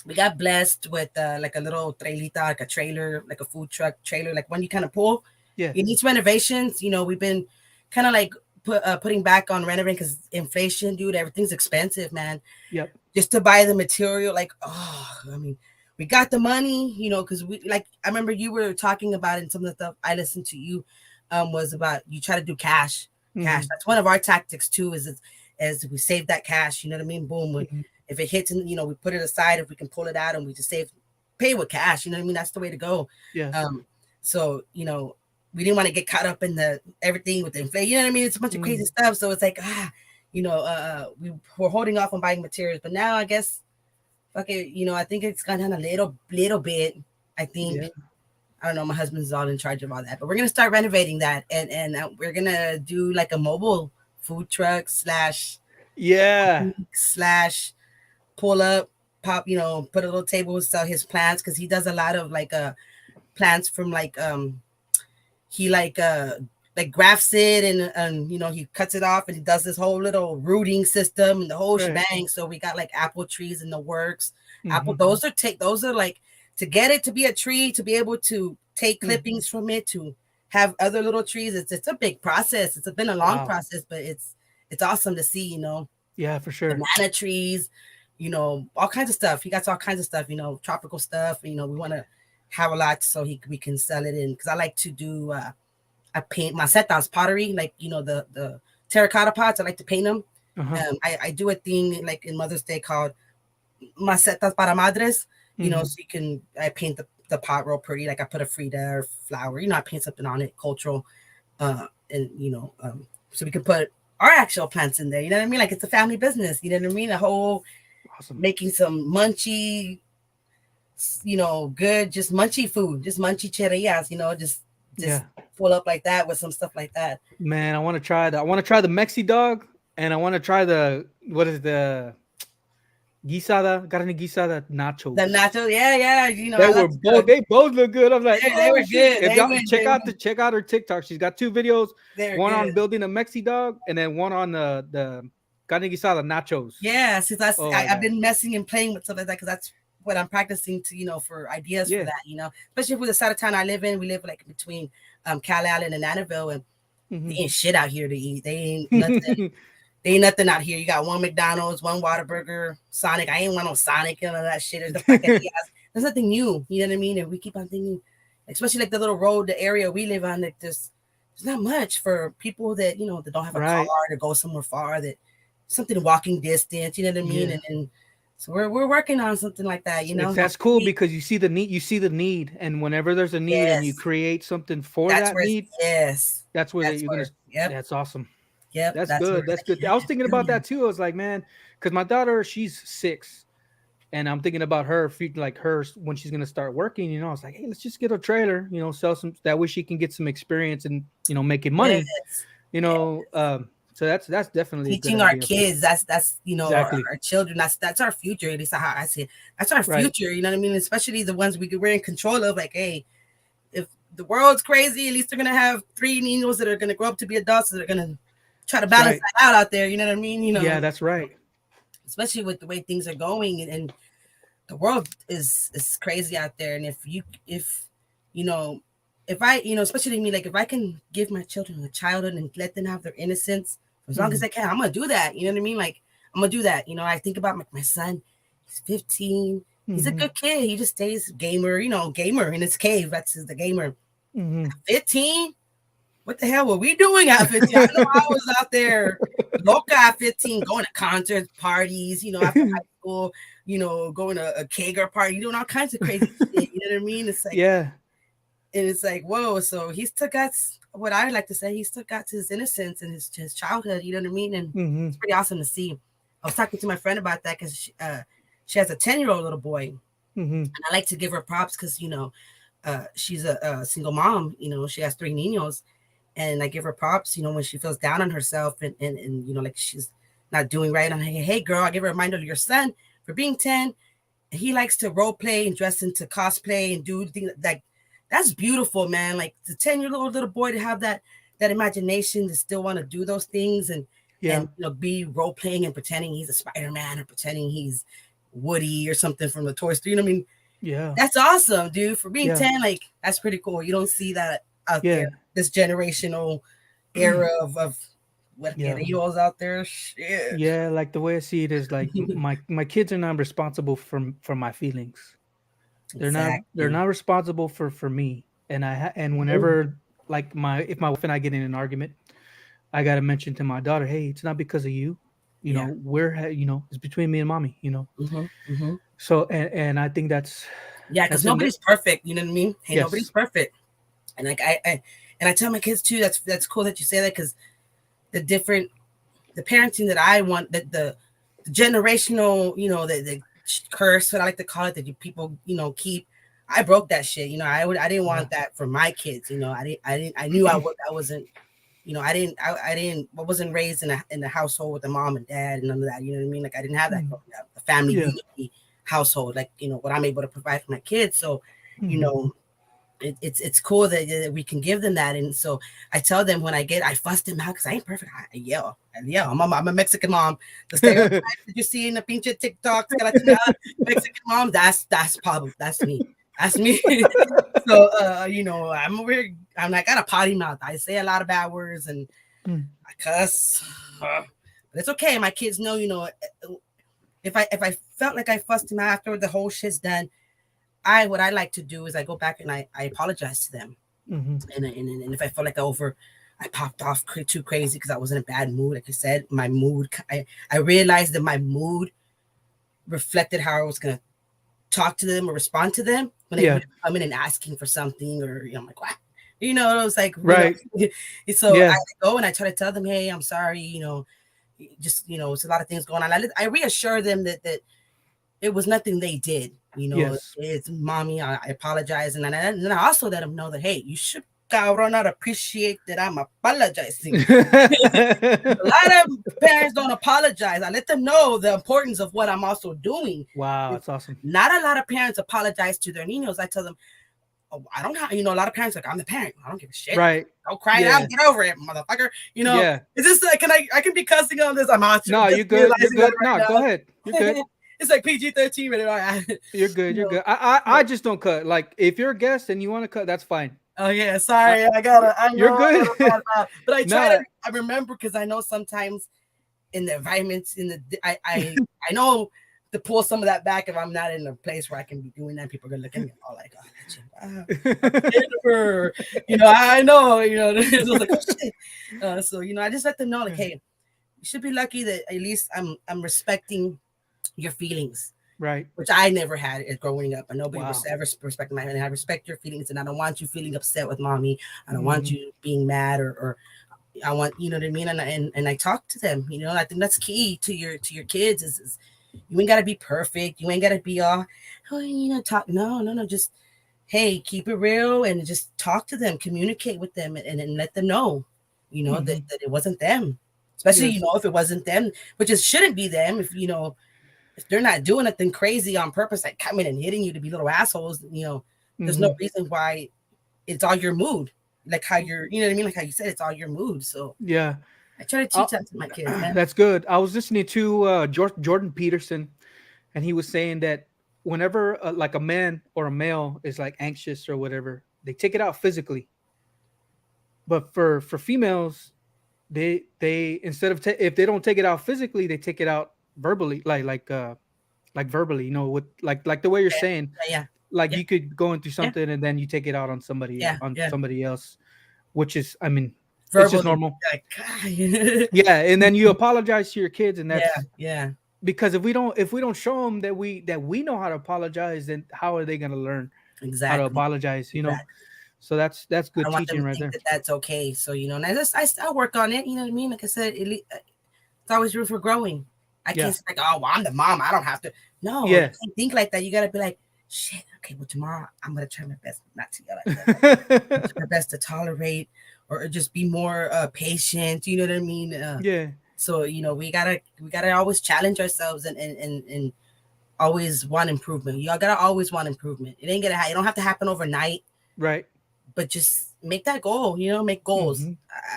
we got blessed with like a little trailita, like a trailer, like a food truck trailer, like one you kind of pull. Yeah. It needs renovations. We've been kind of like putting back on renovating because inflation, dude. Everything's expensive, man. Yep. Just to buy the material, like, I mean, we got the money, because we like. I remember you were talking about it, and some of the stuff I listened to you, was about you try to do cash. Cash. Hmm. That's one of our tactics too. As we save that cash, you know what I mean? Boom. Hmm. If it hits, and we put it aside. If we can pull it out, and we just pay with cash. You know what I mean? That's the way to go. Yes. Um, so we didn't want to get caught up in the everything with the inflation. You know what I mean? It's a bunch of crazy Mm. stuff. So it's like we were holding off on buying materials, but now I guess okay, I think it's gone down a little bit. I think Yeah. I don't know. My husband's all in charge of all that, but we're gonna start renovating that, and we're gonna do like a mobile food truck Yeah. slash pull up, pop, put a little table, sell his plants because he does a lot of like plants from like he like grafts it and he cuts it off and he does this whole little rooting system and the whole Right. shebang. So we got like apple trees in the works. Apple Hmm. those are like to get it to be a tree, to be able to take Hmm. clippings from it, to have other little trees. It's a big process. It's been a long Wow. process, but it's awesome to see, Yeah, for the sure. banana trees, all kinds of stuff. He got all kinds of stuff, tropical stuff. We want to have a lot so we can sell it in because I like to do I paint macetas, pottery, like the terracotta pots. I like to paint them. Uh-huh. I do a thing like in Mother's Day called macetas para madres. Hmm. So I paint the pot real pretty. Like I put a Frida or flower. I paint something on it, cultural, and so we can put our actual plants in there. You know what I mean? Like it's a family business. You know what I mean? A whole Awesome. making some munchy, good, just munchy food, just munchy cherias. Just Yeah. full up like that with some stuff like that. Man, I want to try that. I want to try the Mexi dog, and I want to try the what is the guisada, carne guisada The nachos. nacho, yeah, yeah. They I were love to both. cook. They both look good. I'm like, They oh were shit! good. If They y'all went. They went. check out her TikTok, she's got two videos. They were One on good. building a Mexi dog, and then one on the carne guisada nachos. Yeah, since Oh my I've god! been messing and playing with stuff like that because that's what I'm practicing to, for ideas for Yeah. that, especially with the side of town I live in. We live like between Cal Allen and Annabelle, and they Hmm. ain't shit out here to eat. They ain't nothing. They ain't nothing out here. You got one McDonald's, one Whataburger, Sonic. I ain't want no Sonic and all that shit. There's the paquetillas. There's nothing new. You know what I mean? And we keep on thinking, especially like the little road, the area we live on, like there's not much for people that, that don't have a car Right. to go somewhere far, that something walking distance, you know what I mean? Yeah. And so we're working on something like that, That's cool because you see the need. You see the need, and whenever there's a need, and you Yes. create something for That's that where need, yes. that's where That's you're gonna. where yep. That's awesome. Yep. That's That's where good. it's That's like, good. I was thinking hell about yeah. that too. I was like, man, because my daughter, she's 6, and I'm thinking about her, like her when she's gonna start working. I was like, hey, let's just get a trailer. Sell some. That way she can get some experience and making money. Yes. You Yeah. know, so that's definitely a good Teaching our idea. kids, that's Exactly. our children, that's our future. At least how I see it. That's our Right. future, you know what I mean? Especially the ones we're in control of. Like, hey, if the world's crazy, at least they're gonna have 3 niños that are gonna grow up to be adults that are gonna try to That's balance right. that out there, you know what I mean? Yeah, that's right. Especially with the way things are going, and the world is crazy out there. And if you know if I, especially me, like if I can give my children a childhood and let them have their innocence for as long as Hmm. I can, I'm gonna do that. You know what I mean? Like I'm gonna do that. I think about my son. He's 15. He's a Hmm. good kid. He just stays gamer, gamer in his cave. The gamer. Hmm. 15. What the hell were we doing at 15? I know I was out there loca at 15, going to concerts, parties, after high school, going to a kegger party, doing all kinds of crazy shit. You know what I mean? It's like, Yeah. and it's like, whoa. So he's took us, what I like to say, he's took out his innocence and his childhood. You know what I mean? And it's Hmm. pretty awesome to see. I was talking to my friend about that because she has a 10-year-old little boy. Hmm. And I like to give her props because, she's a single mom. She has 3 niños. And I give her props, when she feels down on herself and like she's not doing right. I'm like, hey, girl, I give her a reminder of your son for being 10. He likes to role play and dress into cosplay and do things like that's beautiful, man. Like the 10-year-old little boy to have that imagination to still want to do those things Yeah. and be role playing and pretending he's a Spider-Man or pretending he's Woody or something from the Toy Story. You know what I mean? Yeah. That's awesome, dude. For being Yeah. 10, like that's pretty cool. You don't see that out there. Yeah. This generational era of what Yeah. heroes out there. Shit. Yeah. Like the way I see it is like my kids are not responsible for my feelings. They're Exactly. not responsible for me. And Mhm. whenever like my if my wife and I get in an argument, I gotta mention to my daughter, hey, it's not because of you. Yeah. It's between me and mommy. Hmm. Hmm. So and I think that's Yeah, because that's in the nobody's perfect. You know what I mean? Hey, nobody's yes. perfect. And like I tell my kids too. That's cool that you say that because the different the parenting that I want the generational, the curse, what I like to call it, that you people, keep. I broke that shit. I didn't Yeah. want that for my kids. I knew I wasn't. I wasn't raised in a household with a mom and dad and none of that. You know what I mean? Like I didn't have that Mm. growing up, a family Yeah. unity household. Like what I'm able to provide for my kids. So, you Hmm. know, it's cool that we can give them that. And so I tell them when I fuss them out because I ain't perfect. I yell. I'm a Mexican mom. The stereotype that you see in the pinche TikToks, que la chingada, Mexican mom, that's me. That's me. So I'm weird. I'm like, I got a potty mouth. I say a lot of bad words and Mm. I cuss. But it's okay. My kids know, if I felt like I fussed them after the whole shit's done, what I like to do is I go back and I apologize to them. Hmm. And if I felt like I popped off too crazy because I was in a bad mood, like I said, my mood. I realized that my mood reflected how I was gonna talk to them or respond to them when they Yeah. would come in and asking for something, or I'm like, what? It was like, Right. so I Yeah. go and I try to tell them, hey, I'm sorry, just it's a lot of things going on. I reassure them that it was nothing they did. Yes. It's mommy. I apologize, and I also let them know that hey, you should cabrón not appreciate that I'm apologizing. A lot of parents don't apologize. I let them know the importance of what I'm also doing. Wow, that's awesome. Not a lot of parents apologize to their niños. I tell them, oh, I don't have, a lot of parents like, I'm the parent. I don't give a shit. Right. Don't cry it Yeah. out. Get over it, motherfucker. Yeah. Is this like, I can be cussing on this? I'm not No, just you're good. You're realizing that good. No, go right ahead. You're good. now. It's like PG-13 rated R. You're good. you You're know, good. I just don't cut. Like if you're a guest and you want to cut, that's fine. oh yeah, I, sorry. I you're know I got good. a bad mouth. But Nah. I remember because I know sometimes in the environments in the I know to pull some of that back if I'm not in a place where I can be doing that. People are gonna look at me all like, oh, that shit, wow, I'm scared of her. I know, so I was like, oh shit. So I just let them know like, Yeah. hey, you should be lucky that at least I'm respecting your feelings, Right. which I never had it growing up. And nobody was Wow. ever respecting my, and I respect your feelings, and I don't want you feeling upset with mommy. I don't want Hmm. you being mad, or I want, you know what I mean? And I talk to them, I think that's key to your kids is you ain't gotta be perfect. You ain't gotta be all, oh, talk. No, no, no. Just, hey, keep it real and just talk to them, communicate with them, and let them know, Hmm. that it wasn't them. Especially, Yes. if it wasn't them, which it shouldn't be them. If they're not doing anything crazy on purpose, like coming and hitting you to be little assholes, there's no Hmm. reason why it's all your mood. Like how you're, you know what I mean? Like how you said, it's all your mood. So Yeah. I try to Uh, teach that to my kids, man. that's good. I was listening to Jordan Peterson, and he was saying that whenever like a man or a male is like anxious or whatever, they take it out physically. But for females, they instead of if they don't take it out physically, they take it out verbally, like verbally, with like the way you're Okay. saying, Yeah, like yeah, you could go into yeah, something and then you take it out yeah, on yeah. somebody else, which is, I mean, it's just Verbally, normal. like, God. Yeah, and then you apologize to your kids, and Yeah, that's yeah, because if we don't show them that we know how to apologize, then how are they going to learn how to exactly, apologize? exactly. So that's I good don't want them teaching to right think there. that that's okay. So and I work on it. You know what I mean? Like I said, it's always room for growing. I can't Yeah. say like, oh, well, I'm the mom. I don't have to. No, you Yeah. can't think like that. You gotta be like, shit. Okay, well, tomorrow I'm gonna try my best not to yell at them. Try my best to tolerate or just be more patient. You know what I mean? Yeah. So we gotta always challenge ourselves and always want improvement. You all gotta always want improvement. It ain't gonna it don't have to happen overnight, Right. but just make that goal. Make goals. Hmm.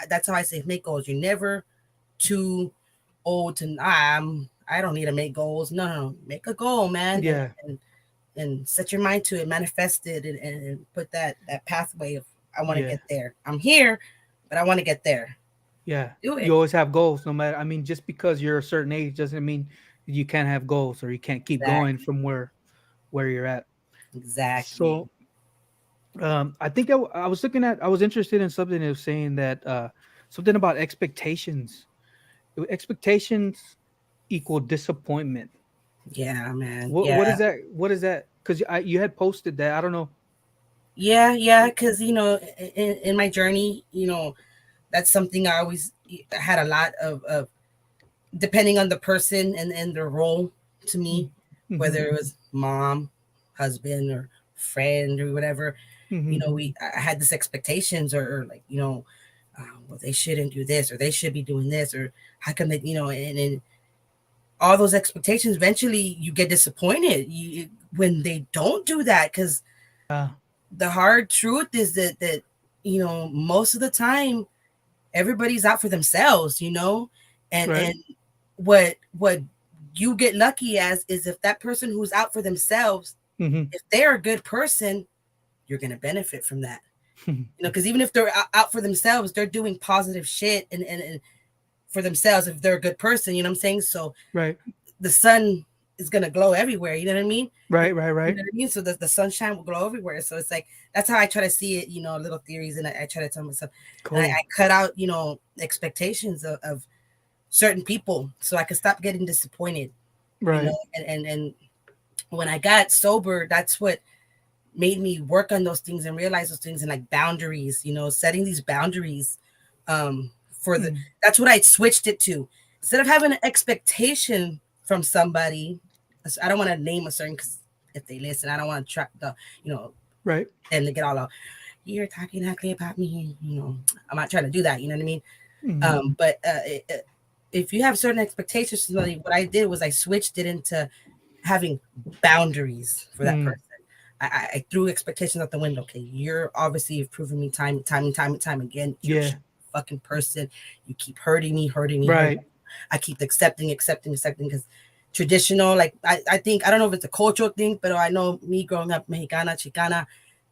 That's how I say make goals. You're never too old to I don't need to make goals. No, no, no. Make a goal, man, Yeah. and set your mind to it, manifest it, and put that pathway of I want to Yeah. get there. I'm here, but I want to get there. Yeah. Do You it. always have goals, no matter. I mean, just because you're a certain age doesn't mean you can't have goals or you can't keep going Exactly. from where you're at. Exactly. So, I think I was interested in something that was saying that something about expectations. Expectations equal disappointment. Yeah, man. What is Yeah. that? What is that? Because you had posted that. I don't know. Yeah, yeah, because in my journey, that's something I always had a lot of depending on the person and their role to me, Mm-hmm. whether it was mom, husband, or friend or whatever. Mm-hmm. I had this expectations or like well, they shouldn't do this or they should be doing this or how come they and all those expectations eventually you get disappointed when they don't do that because Yeah. the hard truth is that most of the time everybody's out for themselves, and Right. what you get lucky as is if that person who's out for themselves, Mm-hmm. if they're a good person, you're going to benefit from that, because even if they're out for themselves, they're doing positive shit and for themselves if they're a good person, you know what I'm saying? So Right. the sun is going to glow everywhere, you know what I mean? Right. Right. You Right. know what I mean? So the sunshine will glow everywhere. So it's like that's how I try to see it, little theories, and I try to tell myself, and I Cool. cut out, expectations of certain people so I could stop getting disappointed, Right. and when I got sober, that's what made me work on those things and realize those things and like boundaries, setting these boundaries, for the Mm. that's what I switched it to. Instead of having an expectation from somebody, I don't want to name a certain because if they listen, I don't want to track you know, Right. them to get all out. You're talking ugly about me, I'm not trying to do that, you know what I mean? Mm-hmm. But if you have certain expectations, like what I did was I switched it into having boundaries for that Mm. person. I threw expectations out the window. Okay, you're obviously you've proven me time and time and time and time again. You're Yeah. a fucking person. You keep hurting me, hurting me, hurting Right. me. I keep accepting because traditional, like I think I don't know if it's a cultural thing, but I know me growing up Mexicana, Chicana,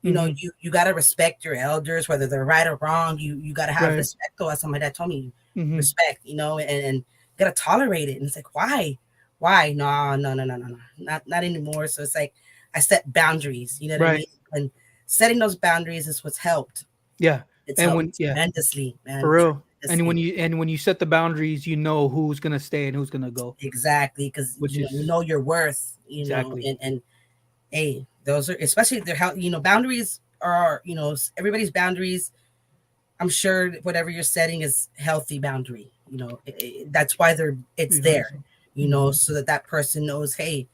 Mm-hmm. you gotta respect your elders, whether they're right or wrong. You gotta have Right. respect. Or as somebody that told me, Mm-hmm. respect, and gotta tolerate it. And it's like, why? No, no, no, no, no, no, not anymore. So it's like I set boundaries. You know what I Right. mean? And setting those boundaries is what's helped. Yeah. It's And helped when me yeah, tremendously, for man, real. tremendously. And when you set the boundaries, you know who's gonna stay and who's gonna go, Exactly, because which you is know your worth, exactly. and hey, those are especially their how boundaries are everybody's boundaries. I'm sure whatever you're setting is healthy boundary. That's why it's there. Mhm. So that that person knows, hey,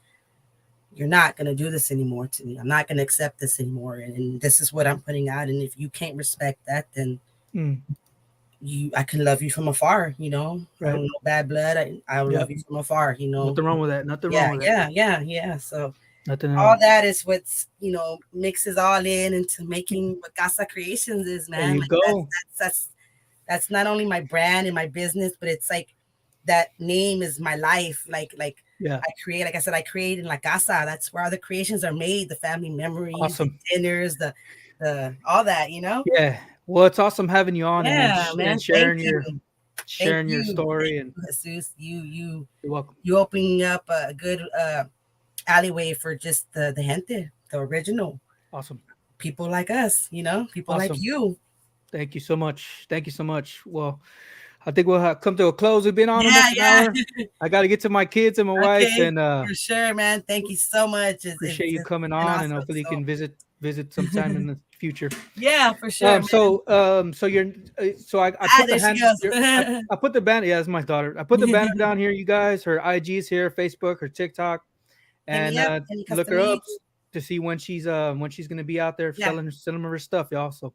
you're not gonna do this anymore to me. I'm not gonna accept this anymore, and this is what I'm putting out. And if you can't respect that, then Mm. I can love you from afar. I Right. don't know bad blood. I will Yeah. love you from afar. Nothing wrong with that. Nothing Yeah, wrong with that. yeah, yeah, yeah. So Nothing at all all. that is what's mixes all in into making what CASA Creations is, There man. you Like go. that's not only my brand and my business, but it's like that name is my life. Like Yeah. I create, like I said, I create in La Casa. That's where all the creations are made, the family memories, the Awesome. dinners, the all that. Yeah. Well, it's awesome having you on Yeah, and man. Thank thank sharing your you, story, and Jesus. you're welcome. You opening up a good alleyway for just the gente, the original Awesome. people like us, people like Awesome. you. Thank you so much. Thank you so much. Well, I think we'll come to a close. We've been on Yeah, almost an hour. yeah. I got to get to my kids and my wife, Okay, and for sure, man. Thank you so much. appreciate you It's coming been on, and awesome. hopefully you So, can visit sometime in the future. yeah, for sure, man. So you're I Ah, put the there she hand goes. I put the banner. Yeah, that's my daughter. I put the banner down here. You guys, her IG's here, Facebook, her TikTok, Hit me and up, any look custom her up needs. to see when she's gonna be out there Yeah, selling her stuff, y'all. So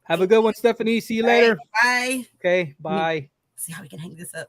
have a thank good you. one, Stephanie. See you All right, later. bye. Okay, Let me bye. see how we can hang this up.